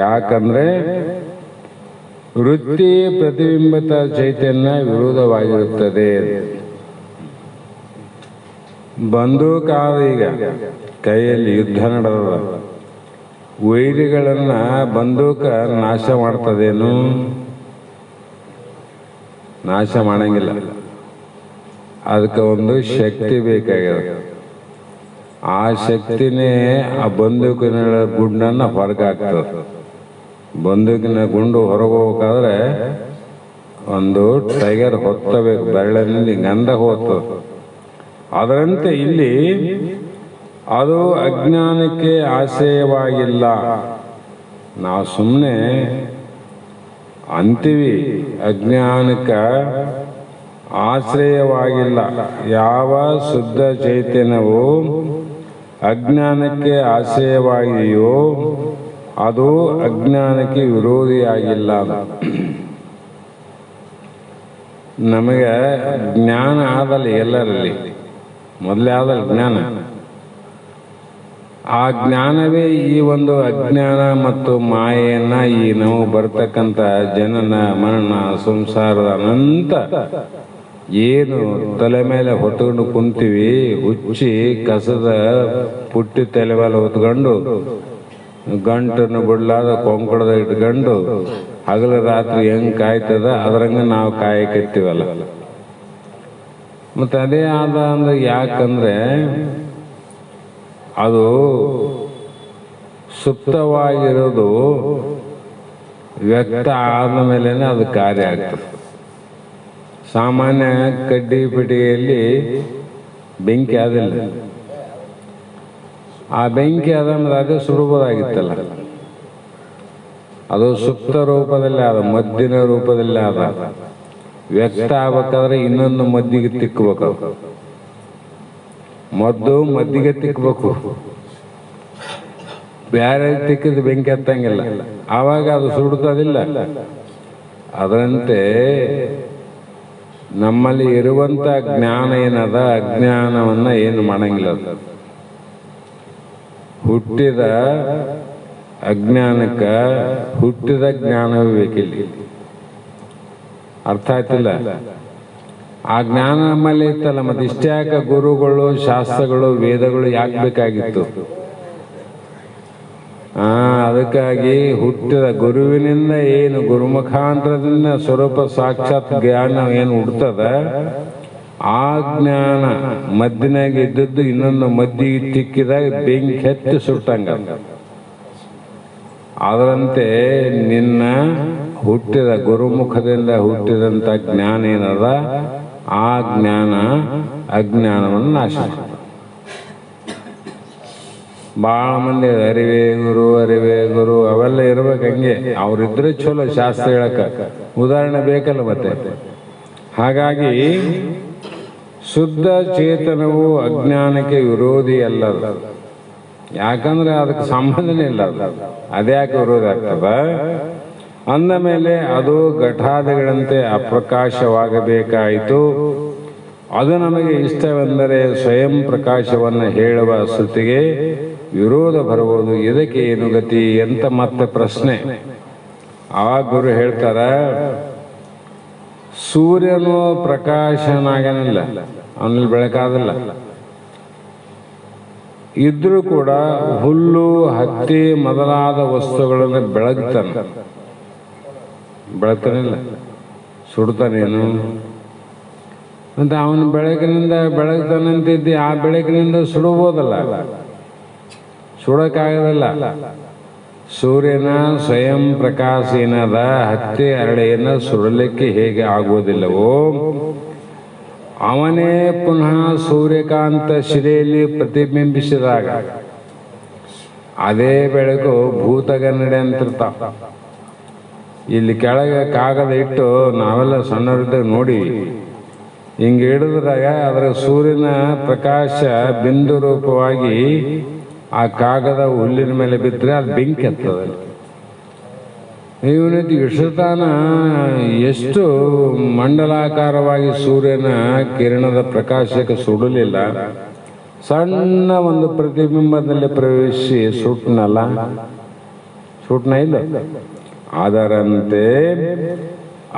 ಯಾಕಂದ್ರೆ ವೃತ್ತಿ ಪ್ರತಿಬಿಂಬಿತ ಚೈತನ್ಯ ವಿರೋಧವಾಗಿರುತ್ತದೆ. ಬಂದೂಕಾದ ಈಗ ಕೈಯಲ್ಲಿ ಯುದ್ಧ ನಡೆದ ವೈರಿಗಳನ್ನ ಬಂದೂಕ ನಾಶ ಮಾಡ್ತದೇನು? ನಾಶ ಮಾಡಂಗಿಲ್ಲ. ಅದಕ್ಕೆ ಒಂದು ಶಕ್ತಿ ಬೇಕಾಗಿದೆ. ಆ ಶಕ್ತಿನೇ ಆ ಬಂದೂಕಿನ ಗುಂಡನ್ನ ಹೊರಗಾಗ್ತದೆ. ಬಂದೂಕಿನ ಗುಂಡು ಹೊರಗೋಗ್ಬೇಕಾದ್ರೆ ಒಂದು ಟೈಗರ್ ಹೊತ್ತಬೇಕು, ಬೆರಳಿನಲ್ಲಿ ಗಂಧ ಹೋಗ್ತದೆ. ಅದರಂತೆ ಇಲ್ಲಿ ಅದು ಅಜ್ಞಾನಕ್ಕೆ ಆಶ್ರಯವಾಗಿಲ್ಲ. ನಾವು ಸುಮ್ಮನೆ ಅಂತೀವಿ, ಅಜ್ಞಾನಕ್ಕೆ ಆಶ್ರಯವಾಗಿಲ್ಲ. ಯಾವ ಶುದ್ಧ ಚೈತನ್ಯವು ಅಜ್ಞಾನಕ್ಕೆ ಆಶ್ರಯವಾಗಿದೆಯೋ ಅದು ಅಜ್ಞಾನಕ್ಕೆ ವಿರೋಧಿಯಾಗಿಲ್ಲ. ನಮಗೆ ಜ್ಞಾನ ಆದಲ್ಲಿ ಎಲ್ಲರಲ್ಲಿ ಮೊದಲೇ ಆದಲ್ಲ ಜ್ಞಾನ. ಆ ಜ್ಞಾನವೇ ಈ ಒಂದು ಅಜ್ಞಾನ ಮತ್ತು ಮಾಯೆಯನ್ನ ಈ ನಾವು ಬರ್ತಕ್ಕಂಥ ಜನನ ಮರಣ ಸಂಸಾರದ ಅನಂತ ಏನು ತಲೆ ಮೇಲೆ ಹೊತ್ಕೊಂಡು ಕುಂತೀವಿ, ಹುಚ್ಚಿ ಕಸದ ಪುಟ್ಟಿ ತಲೆ ಮೇಲೆ ಹೊತ್ಕೊಂಡು ಗಂಟನ್ನು ಬಿಡ್ಲಾದ ಕೊಂಕಡದ ಇಟ್ಕೊಂಡು ಹಗಲ ರಾತ್ರಿ ಹೆಂಗ್ ಕಾಯ್ತದ ಅದರಂಗ ನಾವು ಕಾಯಕತ್ತೀವಲ್ಲ. ಮತ್ತೆ ಅದೇ ಆದ ಅಂದ್ರೆ ಯಾಕಂದ್ರೆ ಅದು ಸುಪ್ತವಾಗಿರೋದು ವ್ಯಕ್ತ ಆದ ಮೇಲೇನೆ ಅದು ಕಾರ್ಯ ಆಗ್ತದೆ. ಸಾಮಾನ್ಯ ಕಡ್ಡಿ ಪಿಟಿಗೆಯಲ್ಲಿ ಬೆಂಕಿ ಆದಿಲ್ಲ, ಆ ಬೆಂಕಿ ಆದಂದ್ರೆ ಅದೇ ಸುಡಬಹುದಾಗಿತ್ತಲ್ಲ. ಅದು ಸುಪ್ತ ರೂಪದಲ್ಲಿ ಆದ, ಮದ್ದಿನ ರೂಪದಲ್ಲಿ ಆದ. ವ್ಯಕ್ತ ಆಗ್ಬೇಕಾದ್ರೆ ಇನ್ನೊಂದು ಮದ್ದಿಗೆ ತಿಕ್ಕಬೇಕು. ಮದ್ದು ಮದ್ದಿಗೆ ತಿಕ್ಕಬೇಕು, ಬೇರೆ ತಿಕ್ಕಿದ ಬೆಂಕಿ ಹತ್ತಂಗಿಲ್ಲ, ಆವಾಗ ಅದು ಸುಡುತ್ತದಿಲ್ಲ. ಅದರಂತೆ ನಮ್ಮಲ್ಲಿ ಇರುವಂತ ಜ್ಞಾನ ಏನದ, ಅಜ್ಞಾನವನ್ನ ಏನು ಮಾಡಂಗಿಲ್ಲ. ಹುಟ್ಟಿದ ಅಜ್ಞಾನಕ್ಕ ಹುಟ್ಟಿದ ಜ್ಞಾನವೇ ಬೇಕಿಲ್ಲ. ಅರ್ಥ ಆಯ್ತಿಲ್ಲ? ಆ ಜ್ಞಾನ ನಮ್ಮಲ್ಲಿ ಇತ್ತಲ್ಲ, ಮತ್ತೆ ಇಷ್ಟೇ ಯಾಕೆ ಗುರುಗಳು, ಶಾಸ್ತ್ರಗಳು, ವೇದಗಳು ಯಾಕೆ ಬೇಕಾಗಿತ್ತು? ಅದಕ್ಕಾಗಿ ಹುಟ್ಟಿದ ಗುರುವಿನಿಂದ ಏನು ಗುರುಮುಖಾಂತರದಿಂದ ಸ್ವರೂಪ ಸಾಕ್ಷಾತ್ ಜ್ಞಾನ ಏನು ಹುಡ್ತದ, ಆ ಜ್ಞಾನ ಮದ್ದಿನಾಗ ಇದ್ದದ್ದು ಇನ್ನೊಂದು ಮದ್ದಿಗೆ ತಿಕ್ಕಿದಾಗ ಬೆಂಕಿ ಹತ್ತಿ ಸುಟ್ಟಂಗ. ಅದರಂತೆ ನಿನ್ನ ಹುಟ್ಟಿದ ಗುರುಮುಖದಿಂದ ಹುಟ್ಟಿದಂಥ ಜ್ಞಾನ ಏನದ, ಆ ಜ್ಞಾನ ಅಜ್ಞಾನವನ್ನು ನಾಶ ಮಾಡ್ತದೆ. ಭಾಳ ಮಂದಿ ಅರಿವೇ ಗುರು ಅರಿವೇ ಗುರು ಅವೆಲ್ಲ ಇರ್ಬೇಕು. ಹಂಗೆ ಅವ್ರಿದ್ರೆ ಚಲೋ ಶಾಸ್ತ್ರ ಹೇಳಕ ಉದಾಹರಣೆ ಬೇಕಲ್ಲ ಮತ್ತೆ. ಹಾಗಾಗಿ ಶುದ್ಧ ಚೇತನವು ಅಜ್ಞಾನಕ್ಕೆ ವಿರೋಧಿ ಅಲ್ಲದ. ಯಾಕಂದ್ರೆ ಅದಕ್ಕೆ ಸಂಬಂಧನೇ ಇಲ್ಲ. ಅದ್ಯಾಕೆ ವಿರೋಧ ಆಗ್ತದ ಅಂದ ಮೇಲೆ ಅದು ಘಟಾದಿಗಳಂತೆ ಅಪ್ರಕಾಶವಾಗಬೇಕಾಯಿತು. ಅದು ನಮಗೆ ಇಷ್ಟವೆಂದರೆ ಸ್ವಯಂ ಪ್ರಕಾಶವನ್ನು ಹೇಳುವ ಶ್ರುತಿಗೆ ವಿರೋಧ ಬರುವುದು. ಇದಕ್ಕೆ ಏನು ಗತಿ ಅಂತ ಮತ್ತೆ ಪ್ರಶ್ನೆ. ಆ ಗುರು ಹೇಳ್ತಾರ, ಸೂರ್ಯನು ಪ್ರಕಾಶನಾಗನಿಲ್ಲ, ಅವನಲ್ಲಿ ಬೆಳಕಾದಿಲ್ಲ. ಇದ್ರೂ ಕೂಡ ಹುಲ್ಲು ಹತ್ತಿ ಮೊದಲಾದ ವಸ್ತುಗಳನ್ನು ಬೆಳಗ್ತಾನಿಲ್ಲ, ಸುಡ್ತಾನೇನು ಅಂತ. ಅವನು ಬೆಳಕಿನಿಂದ ಬೆಳಗ್ತಾನಂತಿದ್ದಿ, ಆ ಬೆಳಕಿನಿಂದ ಸುಡಬಹುದಲ್ಲ, ಸುಡಕ್ಕಾಗದಲ್ಲ. ಸೂರ್ಯನ ಸ್ವಯಂ ಪ್ರಕಾಶ ಏನದ, ಹತ್ತಿ ಹರಳೆಯನ್ನು ಸುಡಲಿಕ್ಕೆ ಹೇಗೆ ಆಗುವುದಿಲ್ಲವೋ ಅವನೇ ಪುನಃ ಸೂರ್ಯಕಾಂತ ಶಿಲೆಯಲ್ಲಿ ಪ್ರತಿಬಿಂಬಿಸಿದಾಗ ಅದೇ ಬೆಳಕು ಭೂತಗನ್ನಡೆ ಅಂತಿರ್ತಾವ. ಇಲ್ಲಿ ಕೆಳಗೆ ಕಾಗದ ಇಟ್ಟು ನಾವೆಲ್ಲ ಸಣ್ಣವರಿದ್ದಾಗ ನೋಡಿ, ಹಿಂಗೆ ಹಿಡಿದಾಗ ಅದರ ಸೂರ್ಯನ ಪ್ರಕಾಶ ಬಿಂದು ರೂಪವಾಗಿ ಆ ಕಾಗದ ಹುಲ್ಲಿನ ಮೇಲೆ ಬಿದ್ದರೆ ಅದು ಬೆಂಕಿ ಹತ್ತದ. ಇವನಿಗೆ ಇಷ್ಟತಾನ ಎಷ್ಟು ಮಂಡಲಾಕಾರವಾಗಿ ಸೂರ್ಯನ ಕಿರಣದ ಪ್ರಕಾಶಕ್ಕೆ ಸುಡಲಿಲ್ಲ, ಸಣ್ಣ ಒಂದು ಪ್ರತಿಬಿಂಬದಲ್ಲಿ ಪ್ರವೇಶಿಸಿ ಸುಟ್ನಲ್ಲ, ಇಲ್ಲ. ಅದರಂತೆ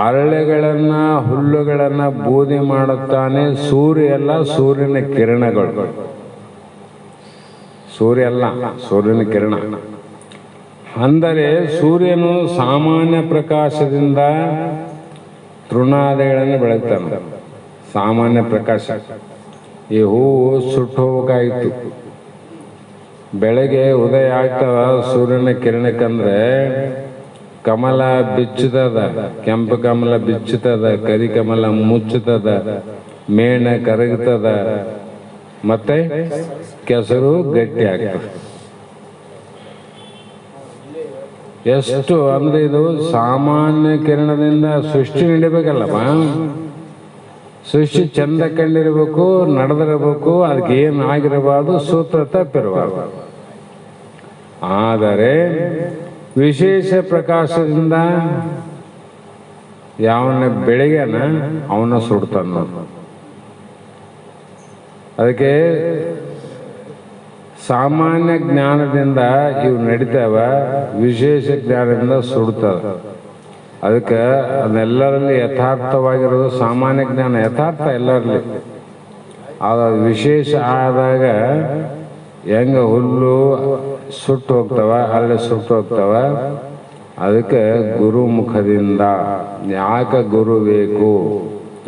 ಅರಳೆಗಳನ್ನ ಹುಲ್ಲುಗಳನ್ನ ಬೂದಿ ಮಾಡುತ್ತಾನೆ ಸೂರ್ಯ ಅಲ್ಲ, ಸೂರ್ಯನ ಕಿರಣಗಳು. ಸೂರ್ಯ ಅಲ್ಲ, ಸೂರ್ಯನ ಕಿರಣ. ಅಂದರೆ ಸೂರ್ಯನು ಸಾಮಾನ್ಯ ಪ್ರಕಾಶದಿಂದ ತೃಣಾದಿಗಳನ್ನು ಬೆಳಗ್ತಾನೆ. ಸಾಮಾನ್ಯ ಪ್ರಕಾಶ. ಈ ಹೂವು ಸುಟ್ಟು ಹೋಗಾಯಿತು, ಬೆಳಗ್ಗೆ ಉದಯ ಆಗ್ತಾವ ಸೂರ್ಯನ ಕಿರಣಕ್ಕಂದ್ರೆ ಕಮಲ ಬಿಚ್ಚುತ್ತದ, ಕೆಂಪು ಕಮಲ ಬಿಚ್ಚುತ್ತದ, ಕರಿ ಕಮಲ ಮುಚ್ಚುತ್ತದ, ಮೇಣ ಕರಗುತ್ತದ, ಮತ್ತೆ ಕೆಸರು ಗಟ್ಟಿ ಆಗ್ತದೆ. ಎಷ್ಟು ಅಂದ್ರೆ ಇದು ಸಾಮಾನ್ಯ ಕಿರಣದಿಂದ ಸೃಷ್ಟಿ ನಡಿಬೇಕಲ್ಲಪ್ಪ. ಸೃಷ್ಟಿ ಚಂದ ಕಂಡಿರಬೇಕು, ನಡೆದಿರಬೇಕು, ಅದಕ್ಕೆ ಏನು ಆಗಿರಬಾರ್ದು, ಸೂತ್ರ ತಪ್ಪಿರಬಾರ್ದು. ಆದರೆ ವಿಶೇಷ ಪ್ರಕಾಶದಿಂದ ಯಾವನ ಬೆಳಿಗ್ಗೆನ ಅವನ ಸುಡ್ತಾನ. ಅದಕ್ಕೆ ಸಾಮಾನ್ಯ ಜ್ಞಾನದಿಂದ ಇವು ನಡೀತಾವ, ವಿಶೇಷ ಜ್ಞಾನದಿಂದ ಸುಡ್ತದ. ಅದಕ್ಕೆ ಅದೆಲ್ಲರಲ್ಲಿ ಯಥಾರ್ಥವಾಗಿರೋದು ಸಾಮಾನ್ಯ ಜ್ಞಾನ, ಯಥಾರ್ಥ ಎಲ್ಲರಲ್ಲಿ. ಅದು ವಿಶೇಷ ಆದಾಗ ಹೆಂಗ ಹುಲ್ಲು ಸುಟ್ಟು ಹೋಗ್ತಾವ, ಅಲ್ಲಿ ಸುಟ್ಟು ಹೋಗ್ತಾವ. ಅದಕ್ಕೆ ಗುರುಮುಖದಿಂದ, ಯಾಕೆ ಗುರು ಬೇಕು,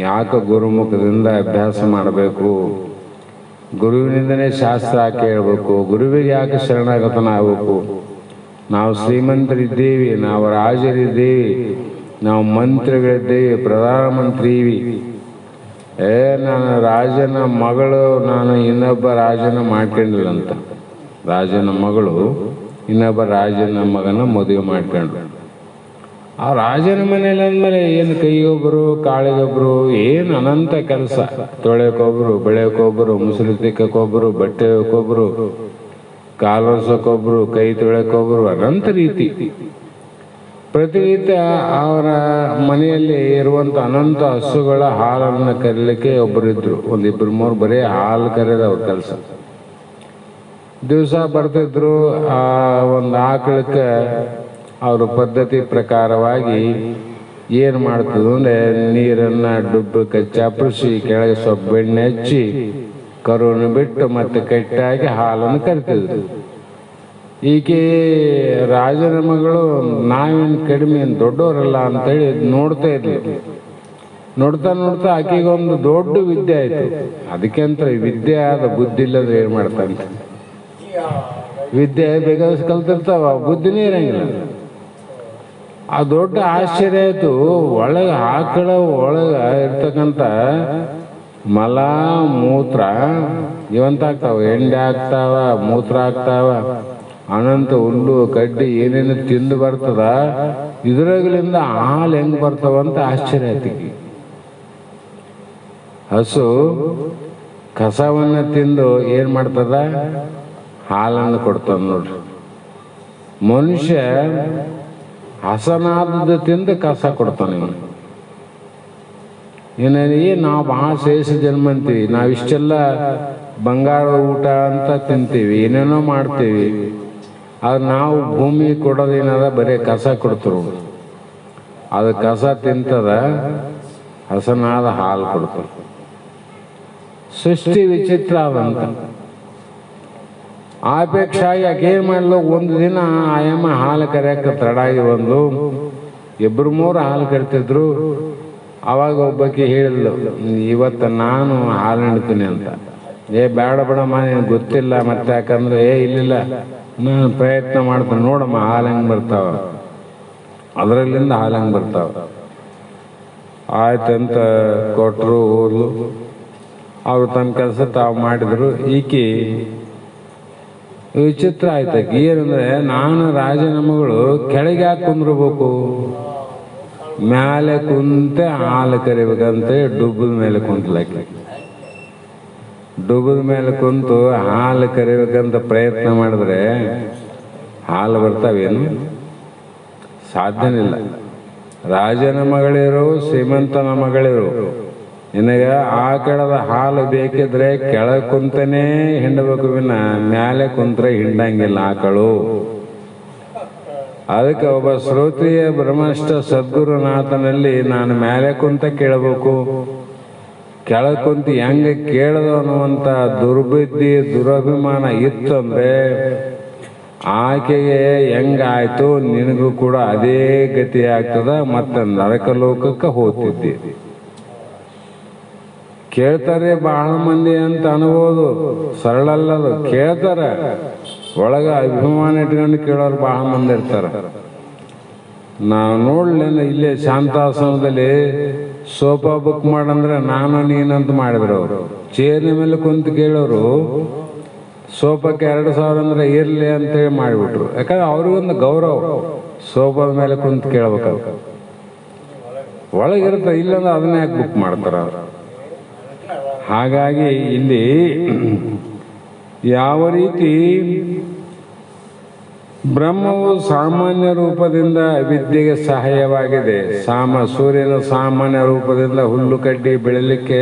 ಯಾಕೆ ಗುರುಮುಖದಿಂದ ಅಭ್ಯಾಸ ಮಾಡಬೇಕು, ಗುರುವಿನಿಂದನೇ ಶಾಸ್ತ್ರ ಕೇಳಬೇಕು, ಗುರುವಿಗೆ ಯಾಕೆ ಶರಣಾಗತನ ಆಗಬೇಕು. ನಾವು ಶ್ರೀಮಂತರಿದ್ದೀವಿ, ನಾವು ರಾಜರಿದ್ದೀವಿ, ನಾವು ಮಂತ್ರಿಗಳಿದ್ದೀವಿ, ಪ್ರಧಾನಮಂತ್ರಿ ಇವಿ. ನಾನು ರಾಜನ ಮಗಳು, ನಾನು ಇನ್ನೊಬ್ಬ ರಾಜನ ಮಾಡ್ಕೊಂಡಿಲ್ಲ ಅಂತ. ರಾಜನ ಮಗಳು ಇನ್ನೊಬ್ಬ ರಾಜನ ಮಗನ ಮದುವೆ ಮಾಡ್ಕೊಂಡ್ರು. ಆ ರಾಜನ ಮನೇಲಿ ಅಂದಮೇಲೆ ಏನು ಕೈಗೊಬ್ಬರು ಕಾಳಿಗೊಬ್ಬರು, ಏನು ಅನಂತ ಕೆಲಸ. ತೊಳೆಯೋಕೊಬ್ರು, ಬೆಳೆಯೋಕೊಬ್ರು, ಮುಸುರು ತಿಕ್ಕೋಬ್ರು, ಬಟ್ಟೆ ಹೋಗೋಬ್ರು, ಕಾಲು ಒರೆಸೋಕೊಬ್ರು, ಕೈ ತೊಳೆಯೋಕೊಬ್ರು, ಅನಂತ ರೀತಿ. ಪ್ರತಿನಿತ್ಯ ಅವರ ಮನೆಯಲ್ಲಿ ಇರುವಂಥ ಅನಂತ ಹಸುಗಳ ಹಾಲನ್ನು ಕರೀಲಿಕ್ಕೆ ಒಬ್ಬರಿದ್ರು, ಒಂದಿಬ್ಬರು ಮೂರು ಬರೀ ಹಾಲು ಕರೆಯೋದು ಅವ್ರ ಕೆಲಸ. ದಿವಸ ಬರ್ತಿದ್ರು. ಆ ಒಂದು ಆಕಳಕ್ಕೆ ಅವ್ರ ಪದ್ಧತಿ ಪ್ರಕಾರವಾಗಿ ಏನು ಮಾಡ್ತಿದ್ರು ಅಂದರೆ ನೀರನ್ನು ಡುಬ್ಬಕ್ಕೆ ಚಾಪಡಿಸಿ ಕೆಳಗೆ ಸ್ವಲ್ಪ ಬೆಣ್ಣೆ ಹಚ್ಚಿ ಕರುವನ್ನು ಬಿಟ್ಟು ಮತ್ತೆ ಕಟ್ಟಾಗಿ ಹಾಲನ್ನು ಕರಿತಿದ್ರು. ಈಕೆ ರಾಜನ ಮಗಳು ನಾವೇನು ಕಡಿಮೆ ಏನು ದೊಡ್ಡವರಲ್ಲ ಅಂತೇಳಿ ನೋಡ್ತಾ ಇದ್ಲು. ನೋಡ್ತಾ ನೋಡ್ತಾ ಆಕೆಗೊಂದು ದೊಡ್ಡ ವಿದ್ಯೆ ಆಯಿತು. ಅದಕ್ಕೆ ಅಂತ ವಿದ್ಯೆ ಆದ ಬುದ್ಧಿ ಇಲ್ಲದ್ರೆ ಏನು ಮಾಡ್ತಂತೆ. ವಿದ್ಯೆ ಬೇಕಾದಷ್ಟು ಕಲ್ತಿರ್ತಾವ, ಬುದ್ಧಿನೇ ಇರಂಗಿಲ್ಲ. ಆ ದೊಡ್ಡ ಆಶ್ಚರ್ಯ ಆಯಿತು. ಒಳಗೆ ಆಕಳ ಒಳಗೆ ಇರ್ತಕ್ಕಂಥ ಮಲ ಮೂತ್ರ ಇವಂತಾಗ್ತಾವ, ಎಂಡೆ ಆಗ್ತಾವ, ಮೂತ್ರ ಆಗ್ತಾವ, ಅನಂತ ಹುಲ್ಲು ಕಡ್ಡಿ ಏನೇನು ತಿಂದು ಬರ್ತದ. ಇದ್ರಾಗಲಿಂದ ಹಾಲು ಹೆಂಗೆ ಬರ್ತಾವಂತ ಆಶ್ಚರ್ಯ ಆಯ್ತು. ಹಸು ಕಸವನ್ನು ತಿಂದು ಏನು ಮಾಡ್ತದ, ಹಾಲನ್ನು ಕೊಡ್ತದ ನೋಡ್ರಿ. ಮನುಷ್ಯ ಹಸನಾದ ತಿಂದು ಕಸ ಕೊಡ್ತಾನೆ. ಏನೇನು ನಾವು ಭಾಳ ಶೇಷ ಜನ್ಮ ಅಂತೀವಿ, ನಾವಿಷ್ಟೆಲ್ಲ ಬಂಗಾರ ಊಟ ಅಂತ ತಿಂತೀವಿ, ಏನೇನೋ ಮಾಡ್ತೀವಿ. ಆದ್ರೆ ನಾವು ಭೂಮಿ ಕೊಡೋದೇನದ ಬರೀ ಕಸ ಕೊಡ್ತರು. ಅದು ಕಸ ತಿಂತದ, ಹಸನಾದ ಹಾಲು ಕೊಡ್ತದೆ. ಸೃಷ್ಟಿ ವಿಚಿತ್ರ ಅದಂತ. ಆಪೇಕ್ಷಾಗಿ ಆಕೆ ಏನು ಮಾಡಲು, ಒಂದು ದಿನ ಆಯಮ್ಮ ಹಾಲು ಕರೆಯಕ್ಕೆ ತಡಾಗಿ ಬಂದು ಇಬ್ಬರು ಮೂರು ಹಾಲು ಕರಿತಿದ್ರು. ಅವಾಗ ಒಬ್ಬಕ್ಕೆ ಹೇಳಿದ್ಲು, ಇವತ್ತು ನಾನು ಹಾಲು ಹಿಡ್ತೀನಿ ಅಂತ. ಬೇಡ ಬಿಡಮ್ಮ, ನೀನು ಗೊತ್ತಿಲ್ಲ ಮತ್ತೆ. ಯಾಕಂದ್ರೆ ಇಲ್ಲಿಲ್ಲ, ನಾನು ಪ್ರಯತ್ನ ಮಾಡ್ತೀನಿ, ನೋಡಮ್ಮ ಹಾಲು ಹೆಂಗೆ ಬರ್ತಾವ, ಅದರಲ್ಲಿಂದ ಹಾಲು ಹೆಂಗೆ ಬರ್ತಾವ. ಆಯ್ತಂತ ಕೊಟ್ಟರು, ಹೋದ್ಲು. ಅವ್ರು ತನ್ನ ಕೆಲಸ ತಾವು ಮಾಡಿದ್ರು. ಈಕಿ ವಿಚಿತ್ರ ಆಯ್ತಾಕಿ. ಏನಂದ್ರೆ, ನಾನು ರಾಜನ ಮಗಳು ಕೆಳಗೆ ಯಾಕೆ ಕುಂದ್ರಬೇಕು, ಮ್ಯಾಲೆ ಕುಂತೆ ಹಾಲು ಕರಿಬೇಕಂತೆ ಡುಬ್ಬದ ಮೇಲೆ ಕುಂತ್ಲಾಕಿ. ಡುಬ್ಬದ ಮೇಲೆ ಕುಂತು ಹಾಲು ಕರಿಬೇಕಂತ ಪ್ರಯತ್ನ ಮಾಡಿದ್ರೆ ಹಾಲು ಬರ್ತಾವೇನು? ಸಾಧ್ಯನಿಲ್ಲ. ರಾಜನ ಮಗಳಿರು, ಶ್ರೀಮಂತನ ಮಗಳಿರು, ನಿನಗೆ ಆಕಳದ ಹಾಲು ಬೇಕಿದ್ರೆ ಕೆಳಗೆ ಕುಂತನೇ ಹಿಂಡಬೇಕು, ವಿನ ಮ್ಯಾಲೆ ಕುಂತ್ರೆ ಹಿಂಡಂಗಿಲ್ಲ ಆಕಳು. ಅದಕ್ಕೆ ಒಬ್ಬ ಶ್ರೋತ್ರಿಯ ಬ್ರಹ್ಮಷ್ಟ ಸದ್ಗುರುನಾಥನಲ್ಲಿ ನಾನು ಮ್ಯಾಲೆ ಕುಂತ ಕೇಳಬೇಕು, ಕೆಳಗೆ ಕುಂತು ಹೆಂಗೆ ಕೇಳದು ಅನ್ನುವಂಥ ದುರ್ಬುದ್ಧಿ ದುರಭಿಮಾನ ಇತ್ತಂದ್ರೆ ಆಕೆಗೆ ಹೆಂಗಾಯ್ತು, ನಿನಗೂ ಕೂಡ ಅದೇ ಗತಿ ಆಗ್ತದ. ಮತ್ತೆ ನರಕಲೋಕಕ್ಕೆ ಹೋಗ್ತಿದ್ದಿ. ಕೇಳ್ತಾರೆ ಬಹಳ ಮಂದಿ ಅಂತ ಅನ್ಬೋದು, ಸರಳ ಅಲ್ಲದು. ಕೇಳ್ತಾರೆ, ಒಳಗ ಅಭಿಮಾನ ಇಟ್ಕೊಂಡು ಕೇಳೋರು ಬಹಳ ಮಂದಿ ಇರ್ತಾರೆ. ನಾವು ನೋಡ್ಲೇನ, ಇಲ್ಲೇ ಶಾಂತಾಶ್ರಮದಲ್ಲಿ ಸೋಫಾ ಬುಕ್ ಮಾಡಂದ್ರೆ ನಾನು ನೀನಂತ ಮಾಡಿದ್ರು ಅವರು. ಚೇರ್ನ ಮೇಲೆ ಕುಂತು ಕೇಳೋರು ಸೋಫಾಕ್ಕೆ 2,000 ಅಂದ್ರೆ ಇರಲಿ ಅಂತೇಳಿ ಮಾಡಿಬಿಟ್ರು. ಯಾಕಂದ್ರೆ ಅವ್ರಿಗೊಂದು ಗೌರವ, ಸೋಫಾದ ಮೇಲೆ ಕುಂತು ಕೇಳ್ಬೇಕಾದ್ರೆ ಒಳಗಿರುತ್ತೆ, ಇಲ್ಲಾಂದ್ರೆ ಅದನ್ನೇ ಯಾಕೆ ಬುಕ್ ಮಾಡ್ತಾರ. ಹಾಗಾಗಿ ಇಲ್ಲಿ ಯಾವ ರೀತಿ ಬ್ರಹ್ಮವು ಸಾಮಾನ್ಯ ರೂಪದಿಂದ ಅವಿದ್ಯೆಗೆ ಸಹಾಯವಾಗಿದೆ, ಸೂರ್ಯನ ಸಾಮಾನ್ಯ ರೂಪದಿಂದ ಹುಲ್ಲು ಕಡ್ಡಿ ಬೆಳಲಿಕ್ಕೆ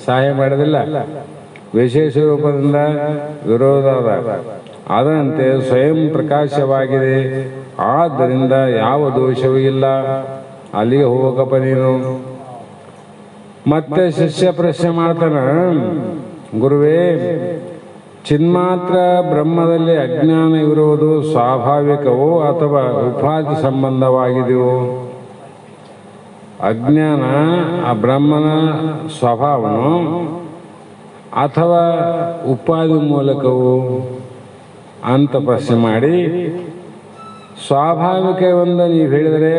ಸಹಾಯ ಮಾಡೋದಿಲ್ಲ, ವಿಶೇಷ ರೂಪದಿಂದ ವಿರೋಧ ಅದರಂತೆ ಸ್ವಯಂ ಪ್ರಕಾಶವಾಗಿದೆ. ಆದ್ದರಿಂದ ಯಾವ ದೋಷವೂ ಇಲ್ಲ. ಅಲ್ಲಿಗೆ ಹೋಗಪ್ಪ ನೀನು. ಮತ್ತೆ ಶಿಷ್ಯ ಪ್ರಶ್ನೆ ಮಾಡ್ತಾನ, ಗುರುವೇ, ಚಿನ್ಮಾತ್ರ ಬ್ರಹ್ಮದಲ್ಲಿ ಅಜ್ಞಾನ ಇರುವುದು ಸ್ವಾಭಾವಿಕವೋ ಅಥವಾ ಉಪಾಧಿ ಸಂಬಂಧವಾಗಿದೆಯೋ? ಅಜ್ಞಾನ ಆ ಬ್ರಹ್ಮನ ಸ್ವಭಾವನೋ ಅಥವಾ ಉಪಾಧಿ ಮೂಲಕವೋ ಅಂತ ಪ್ರಶ್ನೆ ಮಾಡಿ, ಸ್ವಾಭಾವಿಕವೆಂದು ನೀವು ಹೇಳಿದರೆ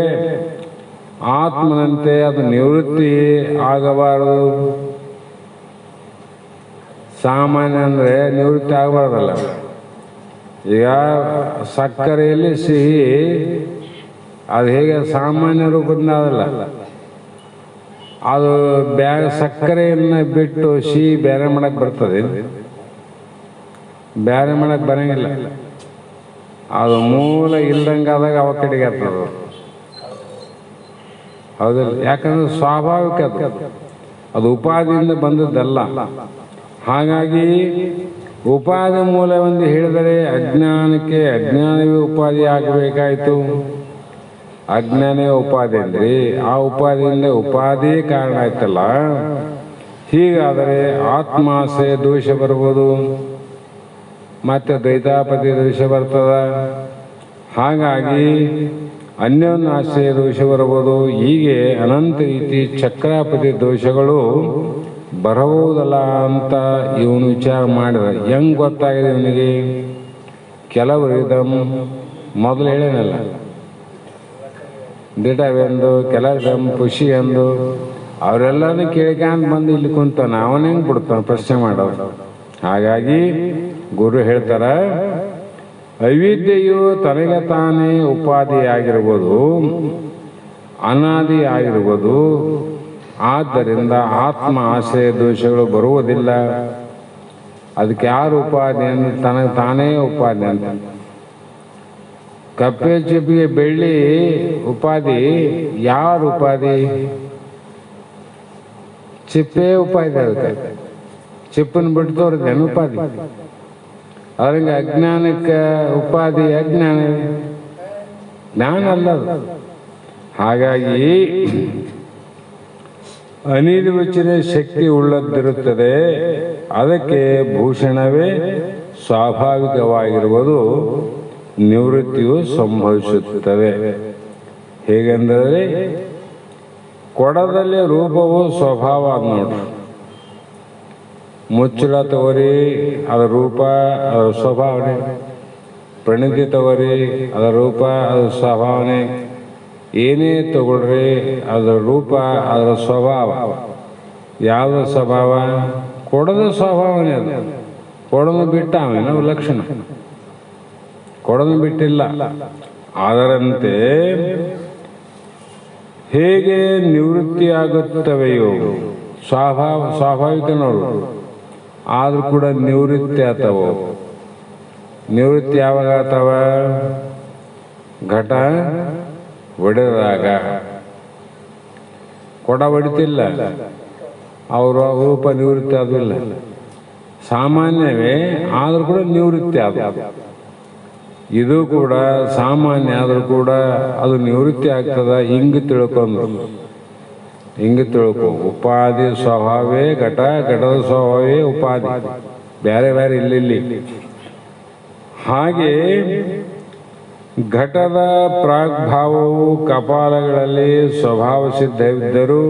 ಆತ್ಮನಂತೆ ಅದು ನಿವೃತ್ತಿ ಆಗಬಾರದು. ಸಾಮಾನ್ಯ ಅಂದರೆ ನಿವೃತ್ತಿ ಆಗಬಾರ್ದಲ್ಲ. ಈಗ ಸಕ್ಕರೆಯಲ್ಲಿ ಸಿಹಿ ಅದು ಹೇಗೆ ಸಾಮಾನ್ಯ ರೂಪದಿಂದ ಅದಲ್ಲ, ಅದು ಸಕ್ಕರೆಯನ್ನು ಬಿಟ್ಟು ಸಿಹಿ ಬೇರೆ ಮಾಡಕ್ಕೆ ಬರ್ತದೆ? ಬೇರೆ ಮಾಡಕ್ಕೆ ಬರಂಗಿಲ್ಲ. ಅದು ಮೂಲ ಇಲ್ದಂಗಾದಾಗ ಅವ ಕಡೆಗೆ ಆಗ್ತದೆ. ಹೌದಿಲ್ಲ? ಯಾಕಂದ್ರೆ ಸ್ವಾಭಾವಿಕ ಅದು ಉಪಾಧಿಯಿಂದ ಬಂದದ್ದಲ್ಲ. ಹಾಗಾಗಿ ಉಪಾಧಿ ಮೂಲವೆಂದು ಹೇಳಿದರೆ ಅಜ್ಞಾನಕ್ಕೆ ಅಜ್ಞಾನವೇ ಉಪಾಧಿ ಆಗಬೇಕಾಯಿತು. ಅಜ್ಞಾನವೇ ಉಪಾಧಿ ಅಂದ್ರೆ ಆ ಉಪಾಧಿಯಿಂದ ಉಪಾಧಿಯೇ ಕಾರಣ ಆಯ್ತಲ್ಲ. ಹೀಗಾದರೆ ಆತ್ಮಾಶ್ರಯ ದೋಷ ಬರ್ಬೋದು, ಮತ್ತೆ ದ್ವೈತಾಪತಿ ದೋಷ ಬರ್ತದ. ಹಾಗಾಗಿ ಅನ್ಯೋನ್ಯಾಶ್ರಯ ದೋಷ ಬರಬಹುದು. ಹೀಗೆ ಅನಂತ ರೀತಿ ಚಕ್ರಾಪತಿ ದೋಷಗಳು ಬರಬಹುದಲ್ಲ ಅಂತ ಇವನು ವಿಚಾರ ಮಾಡಿದ. ಹೆಂಗ್ ಗೊತ್ತಾಗಿದೆ ಇವನಿಗೆ? ಕೆಲವರು ಮೊದಲು ಹೇಳೇನಲ್ಲ, ದಿಟವೆಂದು ಕೆಲವೆಂದು ಖುಷಿ ಎಂದು ಅವರೆಲ್ಲನೂ ಕೇಳ್ಕೊಂಡು ಬಂದು ಇಲ್ಲಿ ಕುಂತಾನ. ಅವನ ಹೆಂಗ್ ಬಿಡ್ತಾನ ಪ್ರಶ್ನೆ ಮಾಡೋದು? ಹಾಗಾಗಿ ಗುರು ಹೇಳ್ತಾರ, ಅವಿದ್ಯೆಯು ತನಗೆ ತಾನೇ ಉಪಾಧಿಯಾಗಿರ್ಬೋದು, ಅನಾದಿ ಆಗಿರ್ಬೋದು. ಆದ್ದರಿಂದ ಆತ್ಮ ಆಶ್ರಯ ದೋಷಗಳು ಬರುವುದಿಲ್ಲ. ಅದಕ್ಕೆ ಯಾರು ಉಪಾಧಿ ಅಂದ್ರೆ ತನಗೆ ತಾನೇ ಉಪಾಧಿ ಅಂತ. ಕಪ್ಪೆ ಚಿಪ್ಪಿಗೆ ಬೆಳ್ಳಿ ಉಪಾಧಿ, ಯಾರು ಉಪಾಧಿ? ಚಿಪ್ಪೇ ಉಪಾಧಿ. ಅದಕ್ಕೆ ಚಿಪ್ಪನ್ನು ಬಿಟ್ಟು ತೋರಿದ್ದೇನೆ ಉಪಾಧಿ. ಅವ್ರಿಗೆ ಅಜ್ಞಾನಕ್ಕೆ ಉಪಾಧಿ ಅಜ್ಞಾನ, ಜ್ಞಾನ ಅಲ್ಲದು. ಹಾಗಾಗಿ ಅನಿರ್ವಚನ ಶಕ್ತಿ ಉಳ್ಳದ್ದಿರುತ್ತದೆ. ಅದಕ್ಕೆ ಭೂಷಣವೇ ಸ್ವಾಭಾವಿಕವಾಗಿರುವುದು, ನಿವೃತ್ತಿಯು ಸಂಭವಿಸುತ್ತದೆ. ಹೇಗೆಂದರೆ ಕೊಡದಲ್ಲಿ ರೂಪವು ಸ್ವಭಾವ ನೋಡ್ರಿ. ಮುಚ್ಚಳ ತಗೋರಿ, ಅದರ ರೂಪ ಅದರ ಸ್ವಭಾವನೆ. ಪ್ರಣತಿ ತಗೋರಿ, ಅದರ ರೂಪ ಅದರ ಸ್ವಭಾವನೆ. ಏನೇ ತಗೊಳ್ರಿ ಅದರ ರೂಪ ಅದರ ಸ್ವಭಾವ. ಯಾವ ಸ್ವಭಾವ? ಕೊಡದ ಸ್ವಭಾವನೆ ಅದು. ಕೊಡನು ಬಿಟ್ಟ ಅವೇನೋ ಲಕ್ಷಣ, ಕೊಡನು ಬಿಟ್ಟಿಲ್ಲ. ಅದರಂತೆ ಹೇಗೆ ನಿವೃತ್ತಿಯಾಗುತ್ತವೆಯೋ ಸ್ವಾಭಾವಿಕ ನೋಡು, ಆದ್ರೂ ಕೂಡ ನಿವೃತ್ತಿ ಆತವೋ. ನಿವೃತ್ತಿ ಯಾವಾಗ ಆತವ? ಘಟ ಒಡೆದಾಗ. ಕೊಡ ಹೊಡಿತಿಲ್ಲ, ಅವರ ರೂಪ ನಿವೃತ್ತಿ ಆದಿಲ್ಲ. ಸಾಮಾನ್ಯವೇ ಆದ್ರೂ ಕೂಡ ನಿವೃತ್ತಿ ಆದ. ಇದು ಕೂಡ ಸಾಮಾನ್ಯ ಆದ್ರೂ ಕೂಡ ಅದು ನಿವೃತ್ತಿ ಆಗ್ತದ. ಹಿಂಗೆ ತಿಳ್ಕೊಂಡು ಉಪಾಧಿ ಸ್ವಭಾವೇ ಘಟ, ಘಟದ ಸ್ವಭಾವೇ ಉಪಾಧಿ. ಬೇರೆ ಬೇರೆ ಇಲ್ಲಿ. ಹಾಗೆ ಘಟದ ಪ್ರಾಗ್ಭಾವವು ಕಪಾಲಗಳಲ್ಲಿ ಸ್ವಭಾವ ಸಿದ್ಧವಿದ್ದರೂ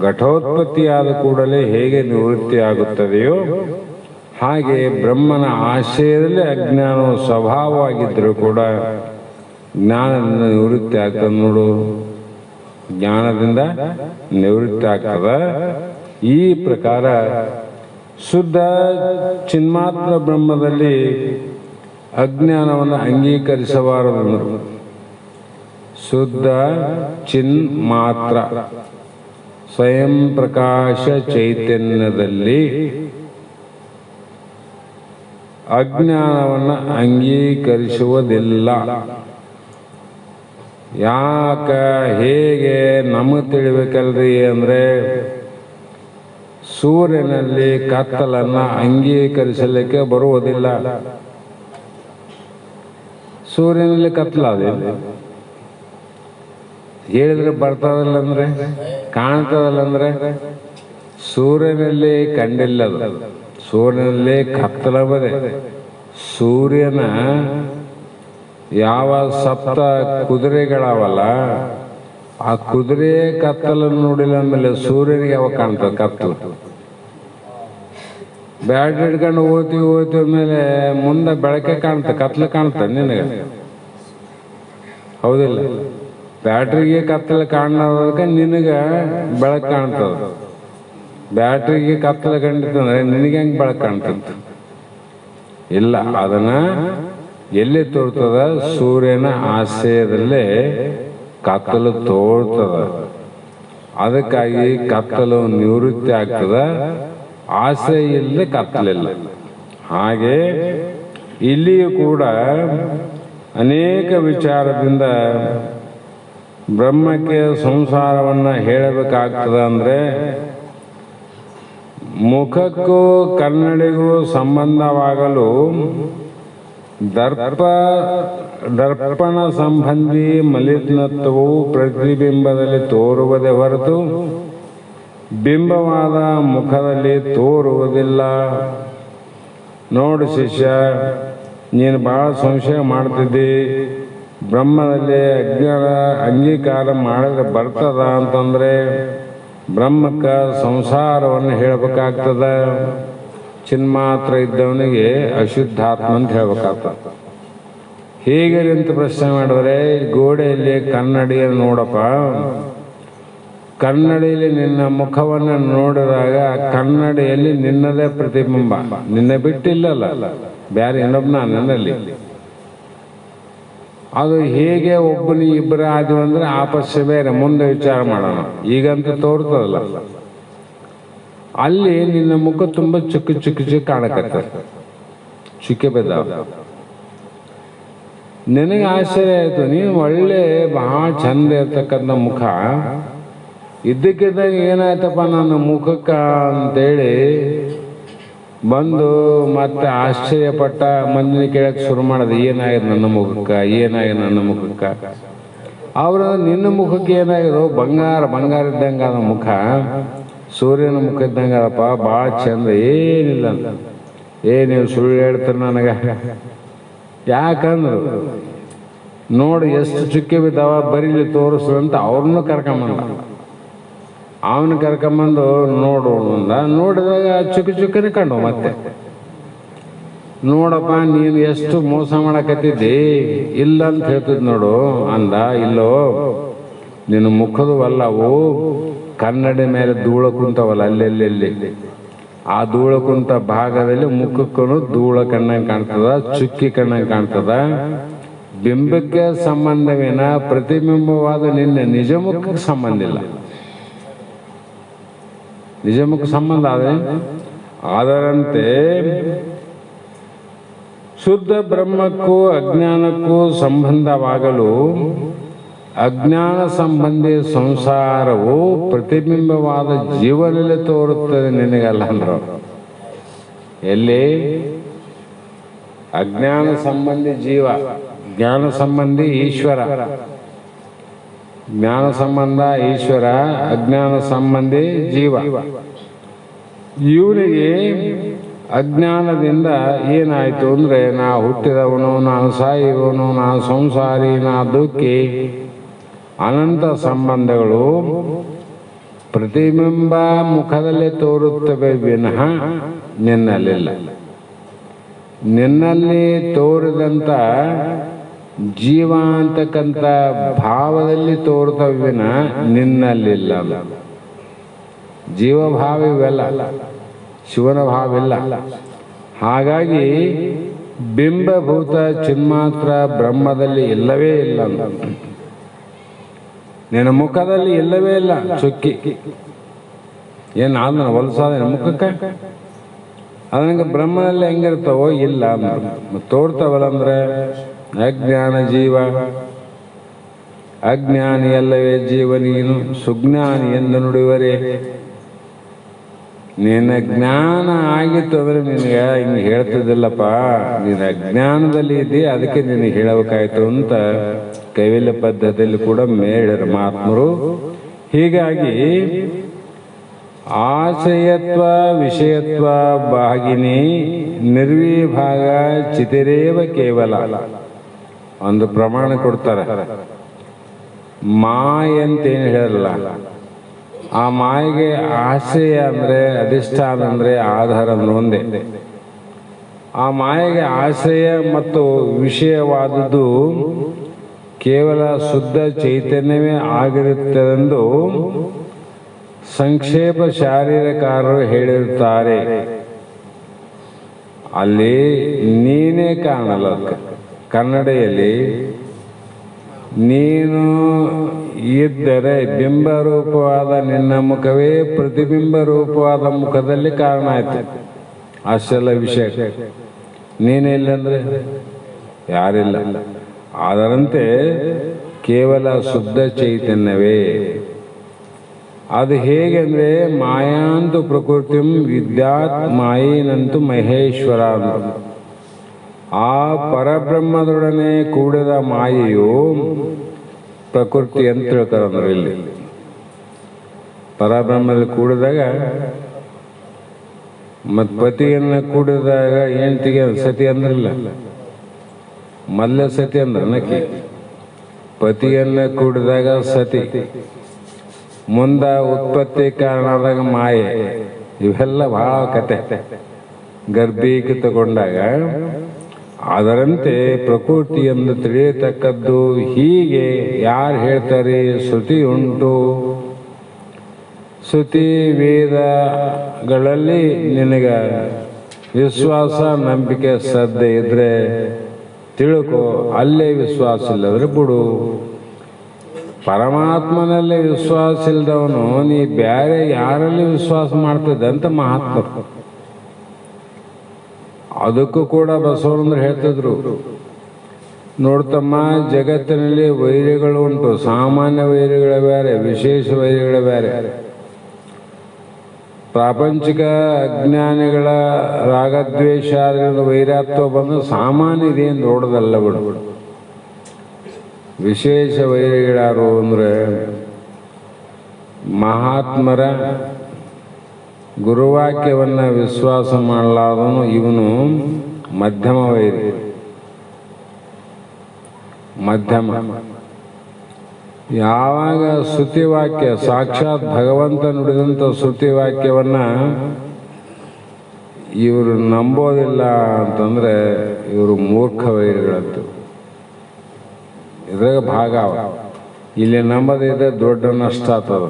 ಘಟೋತ್ಪತ್ತಿಯಾದ ಕೂಡಲೇ ಹೇಗೆ ನಿವೃತ್ತಿ ಆಗುತ್ತದೆಯೋ ಹಾಗೆ ಬ್ರಹ್ಮನ ಆಶ್ರಯದಲ್ಲಿ ಅಜ್ಞಾನವು ಸ್ವಭಾವವಾಗಿದ್ದರೂ ಕೂಡ ಜ್ಞಾನದಿಂದ ನಿವೃತ್ತಿ ಆಗ್ತದೆ ನೋಡು. ಜ್ಞಾನದಿಂದ ನಿವೃತ್ತಿ ಆಗ್ತದ. ಈ ಪ್ರಕಾರ ಶುದ್ಧ ಚಿನ್ಮಾತ್ರ ಬ್ರಹ್ಮದಲ್ಲಿ ಅಜ್ಞಾನವನ್ನು ಅಂಗೀಕರಿಸಬಾರದು. ಶುದ್ಧ ಚಿನ್ಮಾತ್ರ ಸ್ವಯಂ ಪ್ರಕಾಶ ಚೈತನ್ಯದಲ್ಲಿ ಅಜ್ಞಾನವನ್ನು ಅಂಗೀಕರಿಸುವುದಿಲ್ಲ. ಯಾಕ ಹೇಗೆ ನಮಗೆ ತಿಳಿಬೇಕಲ್ರಿ ಅಂದರೆ, ಸೂರ್ಯನಲ್ಲಿ ಕತ್ತಲನ್ನು ಅಂಗೀಕರಿಸಲಿಕ್ಕೆ ಬರುವುದಿಲ್ಲ. ಸೂರ್ಯನಲ್ಲಿ ಕತ್ತಲಾದಿಲ್ಲ, ಹೇಳಿದ್ರೆ ಬರ್ತದಲ್ಲ ಅಂದ್ರೆ, ಕಾಣ್ತದಲ್ಲ ಅಂದ್ರೆ, ಸೂರ್ಯನಲ್ಲಿ ಕಂಡಿಲ್ಲದು. ಸೂರ್ಯನಲ್ಲಿ ಕತ್ತಲ ಬರೆ. ಸೂರ್ಯನ ಯಾವ ಸಪ್ತ ಕುದುರೆಗಳವಲ್ಲ, ಆ ಕುದುರೆ ಕತ್ತಲನ್ನು ನೋಡಿಲ್ಲ ಅಂದಮೇಲೆ ಸೂರ್ಯನಿಗೆ ಯಾವಾಗ ಕಾಣ್ತದೆ ಕತ್ತಲು? ಬ್ಯಾಟ್ ಹಿಡ್ಕೊಂಡು ಓದ್ತೀವಿ ಮೇಲೆ ಮುಂದೆ ಬೆಳಕೆ ಕಾಣ್ತದೆ, ಕತ್ಲು ಕಾಣ್ತದೆ ನಿನಗೆ, ಹೌದಿಲ್ಲ? ಬ್ಯಾಟ್ರಿಗೆ ಕತ್ತಲು ಕಾಣೋದಕ್ಕೆ ನಿನಗೆ ಬೆಳಕು ಕಾಣ್ತದೆ. ಬ್ಯಾಟ್ರಿಗೆ ಕತ್ತಲು ಕಂಡಿತ್ತಂದ್ರೆ ನಿನಗೆ ಹೆಂಗೆ ಬೆಳಕು ಕಾಣ್ತದೆ? ಇಲ್ಲ. ಅದನ್ನ ಎಲ್ಲಿ ತೋರ್ತದ? ಸೂರ್ಯನ ಆಶ್ರಯದಲ್ಲೇ ಕತ್ತಲು ತೋರ್ತದ. ಅದಕ್ಕಾಗಿ ಕತ್ತಲು ನಿವೃತ್ತಿ ಆಗ್ತದ. ಆಸೆ ಇಲ್ಲದೆ ಕತ್ತಲಿಲ್ಲ. ಹಾಗೆ ಇಲ್ಲಿಯೂ ಕೂಡ ಅನೇಕ ವಿಚಾರದಿಂದ ಬ್ರಹ್ಮಕ್ಕೆ ಸಂಸಾರವನ್ನು ಹೇಳಬೇಕಾಗ್ತದ. ಅಂದರೆ ಮುಖಕ್ಕೂ ಕನ್ನಡಿಗೂ ಸಂಬಂಧವಾಗಲು ದರ್ಪಣ ಸಂಬಂಧಿ ಮಲಿನತ್ವವು ಪ್ರತಿಬಿಂಬದಲ್ಲಿ ತೋರುವುದೇ ಹೊರತು ಬಿಂಬವಾದ ಮುಖದಲ್ಲಿ ತೋರುವುದಿಲ್ಲ. ನೋಡು ಶಿಷ್ಯ, ನೀನು ಬಹಳ ಸಂಶಯ ಮಾಡ್ತಿದ್ದಿ, ಬ್ರಹ್ಮದಲ್ಲಿ ಅಜ್ಞಾನ ಅಂಗೀಕಾರ ಮಾಡಿದ್ರೆ ಬರ್ತದ ಅಂತಂದ್ರೆ ಬ್ರಹ್ಮಕ್ಕೆ ಸಂಸಾರವನ್ನು ಹೇಳಬೇಕಾಗ್ತದ. ಚಿನ್ಮಾತ್ರ ಇದ್ದವನಿಗೆ ಅಶುದ್ಧಾತ್ಮ ಅಂತ ಹೇಳ್ಬೇಕಾಗ್ತದೆ. ಹೇಗೆ ಅಂತ ಪ್ರಶ್ನೆ ಮಾಡಿದ್ರೆ, ಗೋಡೆಯಲ್ಲಿ ಕನ್ನಡಿಯನ್ನು ನೋಡಪ್ಪ, ಕನ್ನಡಿಯಲ್ಲಿ ನಿನ್ನ ಮುಖವನ್ನು ನೋಡಿದಾಗ ಕನ್ನಡಿಯಲ್ಲಿ ನಿನ್ನದೇ ಪ್ರತಿಬಿಂಬ, ನಿನ್ನೆ ಬಿಟ್ಟಿಲ್ಲಲ್ಲ, ಬೇರೆ ಇನ್ನೊಬ್ಬನ ನನ್ನಲ್ಲಿ. ಅದು ಹೇಗೆ ಒಬ್ಬನಿ ಇಬ್ಬರ ಆದ್ವು ಅಂದ್ರೆ ಆಪಸ್ಸೆ ಬೇರೆ, ಮುಂದೆ ವಿಚಾರ ಮಾಡೋಣ. ಈಗಂತೂ ತೋರ್ತದಲ್ಲ, ಅಲ್ಲಿ ನಿನ್ನ ಮುಖ ತುಂಬ ಚುಕ್ಕು ಚುಕ್ಕು ಚುಕ್ಕು ಕಾಣಕತ್ತ, ಚುಕ್ಕೆ ಬೆದ್ದಾವ. ನಿನಗೆ ಆಶ್ಚರ್ಯ ಆಯ್ತು, ನೀನು ಒಳ್ಳೆ ಬಹಳ ಚಂದ ಇರ್ತಕ್ಕಂಥ ಮುಖ, ಇದ್ದಕ್ಕಿದ್ದಾಗ ಏನಾಯ್ತಪ್ಪ ನನ್ನ ಮುಖಕ್ಕ ಅಂತೇಳಿ ಬಂದು ಮತ್ತೆ ಆಶ್ಚರ್ಯಪಟ್ಟ ಮಂದಿನ ಕೇಳಕ್ಕೆ ಶುರು ಮಾಡೋದು, ಏನಾಗಿದೆ ನನ್ನ ಮುಖಕ್ಕ, ಏನಾಗಿದೆ ನನ್ನ ಮುಖಕ್ಕ. ಅವ್ರ ನಿನ್ನ ಮುಖಕ್ಕೆ ಏನಾಗಿದೋ, ಬಂಗಾರ ಬಂಗಾರ ಇದ್ದಂಗೆ ಅದ ಮುಖ, ಸೂರ್ಯನ ಮುಖ ಇದ್ದಂಗೆ ಅದಪ್ಪ, ಭಾಳ ಚಂದ, ಏನಿಲ್ಲ ಅಂತ. ನೀವು ಸುಳ್ಳು ಹೇಳ್ತಾರೆ ನನಗೆ. ಯಾಕಂದ್ರು ನೋಡಿ ಎಷ್ಟು ಚುಕ್ಕೆ ಬಿದ್ದಾವ, ಬರೀಲಿ ತೋರಿಸು ಅಂತ ಅವ್ರನ್ನೂ ಕರ್ಕೊಂಬಂದ. ಅವನು ಕರ್ಕೊಂಬಂದು ನೋಡು ಅಂದ. ನೋಡಿದಾಗ ಚುಕ್ಕ ಚುಕ್ಕನೆ ಕಂಡು ಮತ್ತೆ, ನೋಡಪ್ಪ ನೀನು ಎಷ್ಟು ಮೋಸ ಮಾಡಕತ್ತಿದ್ದಿ, ಇಲ್ಲ ಅಂತ ಹೇಳ್ತಿದ್ ನೋಡು ಅಂದ. ಇಲ್ಲೋ, ನಿನ್ನ ಮುಖದವಲ್ಲವು ಕನ್ನಡಿ ಮೇಲೆ ಧೂಳ ಕುಂತವಲ್ಲ, ಅಲ್ಲೆಲ್ಲಿ ಆ ಧೂಳ ಕುಂತ ಭಾಗದಲ್ಲಿ ಮುಖಕ್ಕೂ ಧೂಳ ಕಣ್ಣಂಗೆ ಕಾಣ್ತದ, ಚುಕ್ಕಿ ಕಣ್ಣಂಗೆ ಕಾಣ್ತದ. ಬಿಂಬಕ್ಕೆ ಸಂಬಂಧವೇನ, ಪ್ರತಿಬಿಂಬವಾದ ನಿನ್ನ ನಿಜ ಮುಖಕ್ಕೆ ಸಂಬಂಧ ಇಲ್ಲ. ನಿಜ ಮುಖ ಸಂಬಂಧ ಆದರೆ ಅದರಂತೆ ಶುದ್ಧ ಬ್ರಹ್ಮಕ್ಕೂ ಅಜ್ಞಾನಕ್ಕೂ ಸಂಬಂಧವಾಗಲು ಅಜ್ಞಾನ ಸಂಬಂಧಿ ಸಂಸಾರವು ಪ್ರತಿಬಿಂಬವಾದ ಜೀವನದಲ್ಲಿ ತೋರುತ್ತದೆ, ನಿನಗಲ್ಲ ಅಂದ್ರು. ಎಲ್ಲಿ? ಅಜ್ಞಾನ ಸಂಬಂಧಿ ಜೀವ, ಜ್ಞಾನ ಸಂಬಂಧಿ ಈಶ್ವರ. ಜ್ಞಾನ ಸಂಬಂಧ ಈಶ್ವರ, ಅಜ್ಞಾನ ಸಂಬಂಧಿ ಜೀವ. ಇವನಿಗೆ ಅಜ್ಞಾನದಿಂದ ಏನಾಯ್ತು ಅಂದ್ರೆ, ನಾ ಹುಟ್ಟಿದವನು, ನಾನು ಸಾಯುವವನು, ನಾನು ಸಂಸಾರಿ, ನಾ ದುಃಖಿ, ಅನಂತ ಸಂಬಂಧಗಳು ಪ್ರತಿಬಿಂಬ ಮುಖದಲ್ಲಿ ತೋರುತ್ತವೆ ವಿನಃ ನಿನ್ನಲ್ಲಿಲ್ಲ. ನಿನ್ನಲ್ಲಿ ತೋರಿದಂಥ ಜೀವ ಅಂತಕ್ಕಂಥ ಭಾವದಲ್ಲಿ ತೋರ್ತವಿನ ನಿನ್ನಲ್ಲಿಲ್ಲ. ಜೀವಭಾವ ಇವೆಲ್ಲ ಶಿವನ ಭಾವಿಲ್ಲ. ಹಾಗಾಗಿ ಬಿಂಬಭೂತ ಚಿನ್ಮಾತ್ರ ಬ್ರಹ್ಮದಲ್ಲಿ ಇಲ್ಲವೇ ಇಲ್ಲ. ನಿನ್ನ ಮುಖದಲ್ಲಿ ಇಲ್ಲವೇ ಇಲ್ಲ ಚುಕ್ಕಿ. ಏನು ಆದ ಹೊಲಸಾದ ಮುಖಕ್ಕೆ ಅದಕ್ಕೆ ಬ್ರಹ್ಮನಲ್ಲಿ ಹೆಂಗಿರ್ತಾವೋ ಇಲ್ಲ ತೋರ್ತಾವಲ್ಲಂದ್ರೆ ಅಜ್ಞಾನ ಜೀವ. ಅಜ್ಞಾನಿ ಅಲ್ಲವೇ ಜೀವ ನೀನು, ಸುಜ್ಞಾನಿ ಎಂದು ನುಡಿವರೇ. ನಿನ್ನ ಜ್ಞಾನ ಆಗಿತ್ತು ಅಂದ್ರೆ ನಿನಗೆ ಹಿಂಗೆ ಹೇಳ್ತಿದ್ದಿಲ್ಲಪ್ಪ, ನೀನು ಅಜ್ಞಾನದಲ್ಲಿ ಇದ್ದಿ, ಅದಕ್ಕೆ ನಿನಗೆ ಹೇಳಬೇಕಾಯ್ತು ಅಂತ ಕೈವಲ್ಯ ಪದ್ಧತಿಯಲ್ಲಿ ಕೂಡ ಹೇಳಿದರು ಮಹಾತ್ಮರು. ಹೀಗಾಗಿ ಆಶಯತ್ವ ವಿಷಯತ್ವ ಭಾಗಿನಿ ನಿರ್ವಿಭಾಗ ಚಿತಿರೇವ ಕೇವಲ ಒಂದು ಪ್ರಮಾಣ ಕೊಡ್ತಾರೆ. ಮಾಯ ಅಂತೇನು ಹೇಳಲ್ಲ. ಆ ಮಾಯೆಗೆ ಆಶ್ರಯ ಅಂದರೆ ಅಧಿಷ್ಠಾನ ಅಂದರೆ ಆಧಾರ ಅಂದ್ರೆ ಒಂದೇ. ಆ ಮಾಯೆಗೆ ಆಶ್ರಯ ಮತ್ತು ವಿಷಯವಾದದ್ದು ಕೇವಲ ಶುದ್ಧ ಚೈತನ್ಯವೇ ಆಗಿರುತ್ತದೆಂದು ಸಂಕ್ಷೇಪ ಶಾರೀರಕಾರರು ಹೇಳಿರುತ್ತಾರೆ. ಅಲ್ಲಿ ನೀನೇ ಕಾಣಲ್ಲ. ಕನ್ನಡೆಯಲ್ಲಿ ನೀನು ಇದ್ದರೆ ಬಿಂಬರೂಪವಾದ ನಿನ್ನ ಮುಖವೇ ಪ್ರತಿಬಿಂಬ ರೂಪವಾದ ಮುಖದಲ್ಲಿ ಕಾರಣ ಆಯ್ತು. ಅಷ್ಟೆಲ್ಲ ವಿಷಯ. ನೀನಿಲ್ಲಂದ್ರೆ ಯಾರಿಲ್ಲ. ಅದರಂತೆ ಕೇವಲ ಶುದ್ಧ ಚೈತನ್ಯವೇ. ಅದು ಹೇಗೆಂದ್ರೆ ಮಾಯಾಂತು ಪ್ರಕೃತಿ ವಿದ್ಯಾತ್ ಮಾಯೇನಂತೂ ಮಹೇಶ್ವರ ಅಂತ. ಆ ಪರಬ್ರಹ್ಮದೊಡನೆ ಕೂಡಿದ ಮಾಯೆಯು ಪ್ರಕೃತಿ ಅಂತ ತಿಳ್ತಾರೆ. ಇಲ್ಲಿ ಪರಬ್ರಹ್ಮದಲ್ಲಿ ಕೂಡಿದಾಗ ಮತ್ತು ಪತಿಯನ್ನು ಕೂಡಿದಾಗ ಹೆಂಡತಿಗೆ ಸತಿ ಅಂದ್ರಲ್ಲ, ಮಲ್ಲ ಸತಿ ಅಂದ್ರೆ ನಕ್ಕಿ. ಪತಿಯನ್ನು ಕೂಡಿದಾಗ ಸತಿ, ಮುಂದ ಉತ್ಪತ್ತಿ ಕಾರಣ ಆದಾಗ ಮಾಯೆ. ಇವೆಲ್ಲ ಬಹಳ ಕತೆ. ಗರ್ಭೀಕೆ ತಗೊಂಡಾಗ ಅದರಂತೆ ಪ್ರಕೃತಿ ಎಂದು ತಿಳಿಯತಕ್ಕದ್ದು ಹೀಗೆ ಯಾರು ಹೇಳ್ತಾರೆ? ಶ್ರುತಿ ಉಂಟು. ಶ್ರುತಿ ವೇದಗಳಲ್ಲಿ ನಿನಗೆ ವಿಶ್ವಾಸ ನಂಬಿಕೆ ಶ್ರದ್ಧೆ ಇದ್ರೆ ತಿಳ್ಕೊ, ಅಲ್ಲೇ ವಿಶ್ವಾಸ ಇಲ್ಲದ್ರೆ ಬಿಡು. ಪರಮಾತ್ಮನಲ್ಲೇ ವಿಶ್ವಾಸ ಇಲ್ಲದವನು ನೀ ಬೇರೆ ಯಾರಲ್ಲಿ ವಿಶ್ವಾಸ ಮಾಡ್ತಿದ್ದೆ ಅಂತ ಮಹಾತ್ಮರು. ಅದಕ್ಕೂ ಕೂಡ ಬಸವಣ್ಣರು ಹೇಳ್ತಿದ್ರು, ನೋಡ್ತಮ್ಮ ಜಗತ್ತಿನಲ್ಲಿ ವೈರಿಗಳು ಉಂಟು. ಸಾಮಾನ್ಯ ವೈರಿಗಳ ಬೇರೆ, ವಿಶೇಷ ವೈರಿಗಳ ಬೇರೆ. ಪ್ರಾಪಂಚಿಕ ಅಜ್ಞಾನಿಗಳ ರಾಗದ್ವೇಷಾದಿಗಳ ವೈರಾತ್ವ ಬಂದು ಸಾಮಾನ್ಯ ಇದೇನು ದೊಡ್ಡದಲ್ಲ ಬಿಡು. ವಿಶೇಷ ವೈರಿಗಳಾರು ಅಂದರೆ ಮಹಾತ್ಮರ ಗುರುವಾಕ್ಯವನ್ನು ವಿಶ್ವಾಸ ಮಾಡಲಾದನು. ಇವನು ಮಧ್ಯಮ ವೈರಿ. ಮಧ್ಯಮ ಯಾವಾಗ ಶ್ರುತಿವಾಕ್ಯ ಸಾಕ್ಷಾತ್ ಭಗವಂತ ನುಡಿದಂಥ ಶ್ರುತಿವಾಕ್ಯವನ್ನು ಇವರು ನಂಬೋದಿಲ್ಲ ಅಂತಂದರೆ ಇವರು ಮೂರ್ಖ ವೈರಿಗಳಂತ. ಇದ್ರಾಗ ಭಾಗ ಇಲ್ಲಿ ನಂಬದಿದ್ದರೆ ದೊಡ್ಡ ನಷ್ಟ ಆಗ್ತದ.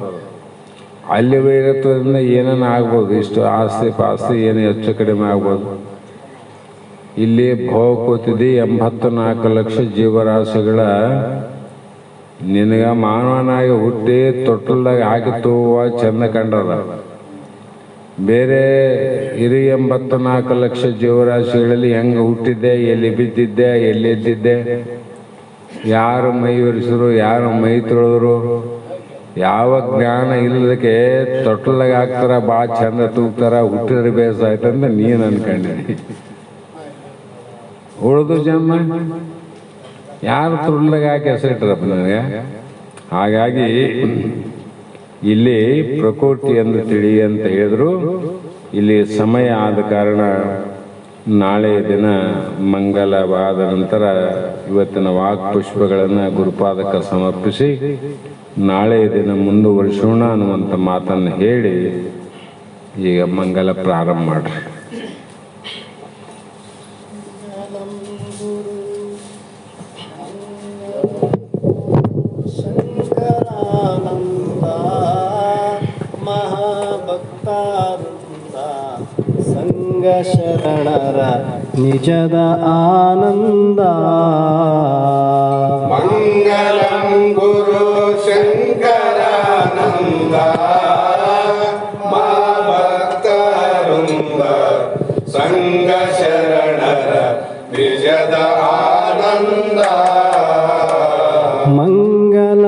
ಅಲ್ಲಿ ವೈರತ್ವದಿಂದ ಏನೇನು ಆಗ್ಬೋದು, ಇಷ್ಟು ಆಸ್ತಿ ಪಾಸ್ತಿ ಏನು ಹೆಚ್ಚು ಕಡಿಮೆ ಆಗ್ಬೋದು. ಇಲ್ಲಿ ಭೋಗಕೋತಿದ್ದಿ 84 ಲಕ್ಷ ಜೀವರಾಶಿಗಳ ನಿನಗ ಮಾನವನಾಗಿ ಹುಟ್ಟಿ ತೊಟ್ಟಲ್ದಾಗ ಹಾಕಿತ್ತು ಚಂದ ಕಂಡ್ರದ. ಬೇರೆ 84 ಲಕ್ಷ ಜೀವರಾಶಿಗಳಲ್ಲಿ ಹೆಂಗೆ ಹುಟ್ಟಿದ್ದೆ, ಎಲ್ಲಿ ಬಿದ್ದಿದ್ದೆ, ಎಲ್ಲಿದ್ದಿದ್ದೆ, ಯಾರು ಮೈ ಒರೆಸಿದ್ರು, ಯಾರು ಮೈ ತೊಳೆದ್ರು, ಯಾವ ಜ್ಞಾನ ಇಲ್ಲದಕ್ಕೆ ತೊಟ್ಟಲಾಗ ಹಾಕ್ತಾರ, ಭಾಳ ಚಂದ ತೂಗ್ತಾರ, ಹುಟ್ಟಿದ್ರೆ ಬೇಸಾಯ್ತಂತ ನೀನು ಅನ್ಕೊಂಡಿದ್ದಿ. ಉಳಿದು ಜನ್ಮ ಯಾರು ತೊಟ್ಟಲಾಗ ಹಾಕಿ ಹೆಸರಿಟ್ರಪ್ಪ ನನಗೆ. ಹಾಗಾಗಿ ಇಲ್ಲಿ ಪ್ರಕೃತಿ ಎಂದು ತಿಳಿ ಅಂತ ಹೇಳಿದ್ರು. ಇಲ್ಲಿ ಸಮಯ ಆದ ಕಾರಣ ನಾಳೆ ದಿನ ಮಂಗಲವಾದ ನಂತರ ಇವತ್ತಿನ ವಾಕ್ಪುಷ್ಪಗಳನ್ನು ಗುರುಪಾದಕ್ಕೆ ಸಮರ್ಪಿಸಿ ನಾಳೆ ದಿನ ಮುಂದುವರಿಸೋಣ ಅನ್ನುವಂಥ ಮಾತನ್ನು ಹೇಳಿ ಈಗ ಮಂಗಲ ಪ್ರಾರಂಭ ಮಾಡ್ರಿ. ಶಂಕರಾನಂದ ಮಹಾಭಕ್ತಾನಂದ ಶರಣರ ನಿಜದ ಆನಂದ. ಮಂಗಲಂ ಗುರು ಶಂಕರಾನಂದ ಮಾ ಭಕ್ತವೃಂದ ಸಂಘ ಶರಣರ ನಿಜದ ಆನಂದ. ಮಂಗಲಮಯವಾದ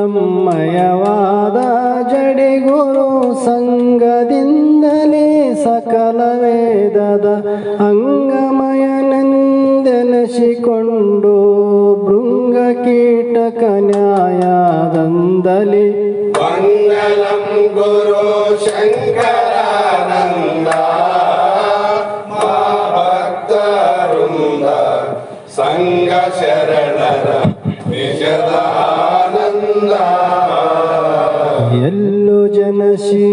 ಜಡಿಗುರು ಸಂಗದಿಂದಲೇ ಸಕಲ ವೇದದ ಅಂಗಮಯನೆಂದೆನಿಸಿಕೊಂಡು ಭೃಂಗ ಕೀಟಕ ನ್ಯಾಯದಂದಲಿ. ಮಂಗಲಂ ಗುರು ಶಂಕರಾನಂದ ಮಾ ಭಕ್ತವೃಂದ ಸಂಘ ಶರಣರ ನಿಜದ ಆನಂದ. ಎಲ್ಲೋ ಜನಸಿ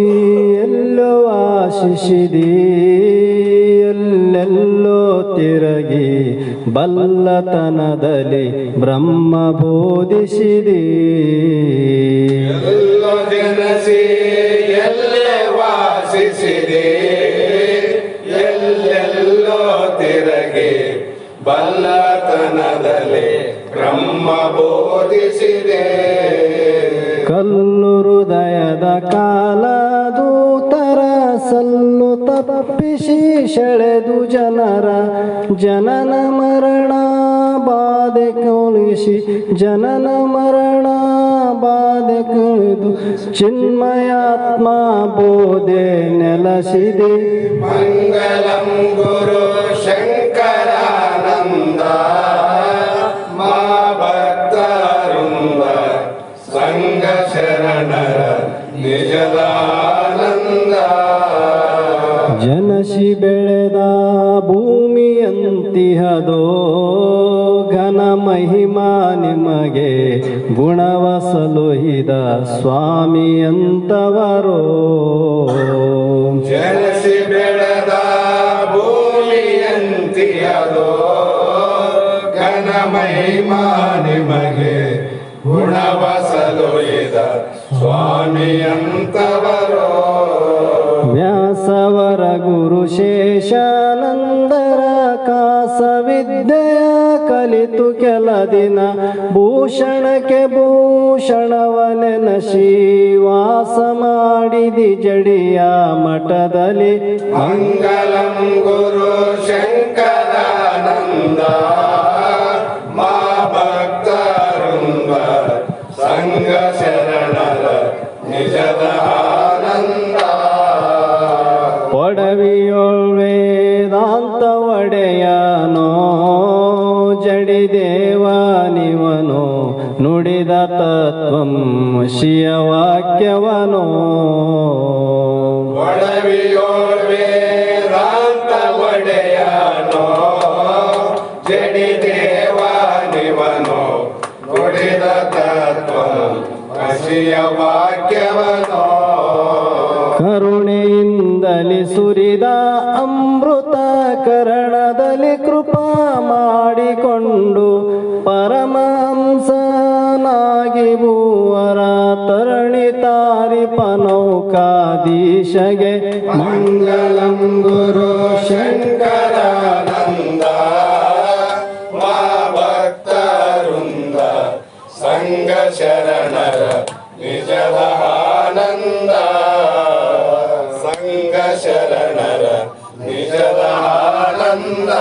ಎಲ್ಲೋ ಆಶಿಸಿದಿ ಎಲ್ಲೆಲ್ಲೋ ತಿರುಗಿ ಬಲ್ಲತನದಲ್ಲಿ ಬ್ರಹ್ಮ ಬೋಧಿಸಿದಿ. ಎಲ್ಲೋ ಜನಸಿ ಎಲ್ಲೇ ವಾಸಿಸಿದೆ ಎಲ್ಲೆಲ್ಲೋ ತಿರಗಿ ಬಲ್ಲತನದಲ್ಲಿ ಬ್ರಹ್ಮ ಬೋಧಿಸಿದೆ. ಕಲ್ಲು ಹೃದಯದ ಕಾಲ ದೂತರ ಸಲ್ಲು ತಪ್ಪಿಸಿ ಸೆಳೆದು ಜನರ ಜನನ ಮರಣ ಬಾಧೆ ಕಳಿಸಿ ಜನನ ಮರಣ ಬಾಧೆ ಕಳೆದು ಚಿನ್ಮಯಾತ್ಮ ಬೋಧೆ ನೆಲೆಸಿದೆ. ಮಂಗಲಂ ಗುರು ಶಂಕರಾನಂದ ಮಾ ಭಕ್ತವೃಂದ ಸಂಘ ಶರಣರ ನಿಜದ ಆನಂದ. ಜನಸಿ ಬೆಳೆದ ಭೂಮಿಯಂತಿಹದೋ ಘನ ಮಹಿಮಾ ನಿಮಗೆ ಗುಣವ ಸಲುಹಿದ ಸ್ವಾಮಿಯಂತವರೋ. ಜನಸಿ ಬೆಳೆದ ಭೂಮಿಯಂತಿಯದೋ ಘನ ಮಹಿಮಾ ನಿಮಗೆ ಗುಣವ ಸಲುಹಿದ ಸ್ವಾಮಿಯಂತವರೋ. ವ್ಯಾಸವರ ಗುರು ಶೇಷಾನಂದರ ಕಾಸವಿದ್ಯೆಯ ಕಲಿತು ಕೆಲ ದಿನ ಭೂಷಣಕ್ಕೆ ಭೂಷಣವನೆನಸಿ ವಾಸ ಮಾಡಿದಿ ಜಡಿಯ ಮಠದಲ್ಲಿ. ಮಂಗಲಂ ಗುರು ಶಂಕರಾನಂದ ಮಾ ಭಕ್ತವೃಂದ ಸಂಘ ಶರಣರ ನಿಜದ ಆನಂದ. ಒಡವಿಯೊಳ್ ವೇದಾಂತ ಒಡೆಯನೋ ಜಡಿದೇವನಿವನೋ ನುಡಿದ ತತ್ವಂ ಶಿಯವಾಕ್ಯವನೋ. ಒಡವಿಯೋಳ್ ವೇದಾಂತ ಒಡೆಯನೋ ಜಡಿದೇವನಿವನೋ ನುಡಿದ ತತ್ವ ಕಸಿಯ ವಾಕ್ಯವನೋ. ಕರುಣೆಯಿಂದಲಿ ಸುರಿದ ಅಮೃತ ಕರಣದಲ್ಲಿ ಕೃಪಾ ಮಾಡಿಕೊಂಡು ಪರಮಹಂಸನಾಗಿ ಭೂವರ ತರಣಿ ತಾರಿಪನೌಕಾಧೀಶಗೆ. ಮಂಗಲಂ ಗುರು ಶಂಕರಾನಂದ ಮಾ ಭಕ್ತವೃಂದ ಸಂಘ ಶರಣರ ನಿಜದ ಆನಂದ. ಸಂಘ ಶರಣರ ನಿಜದ ಆನಂದ.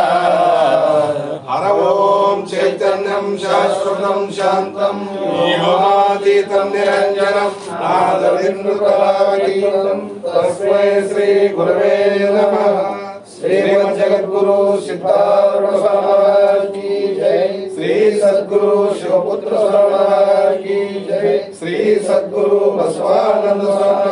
ಹರ ಓಂ ಚೈತನ್ಯಂ ಶಾಶ್ವತಂ ಶಾಂತಂ ಯೋಗಾತೀತಂ ನಿರಂಜನಂ ನಾದವಿಂದುಕಲಾವತೀತಂ ತಸ್ಮೈ ಶ್ರೀ ಗುರವೇ ನಮಃ. ಶ್ರೀಮದ್ ಜಗದ್ಗುರು ಸಿದ್ಧಾರೂಢ ಸ್ವಾಮಿ ಮಹಾರಾಜ್ ಕಿ ಜೈ. ಶ್ರೀ ಸದ್ಗುರು ಶಿವಪುತ್ರ ಸ್ವಾಮಿ ಮಹಾರಾಜ್ ಕಿ ಜೈ. ಶ್ರೀ ಸದ್ಗುರು ಬಸವಾನಂದ ಸ್ವಾಮಿ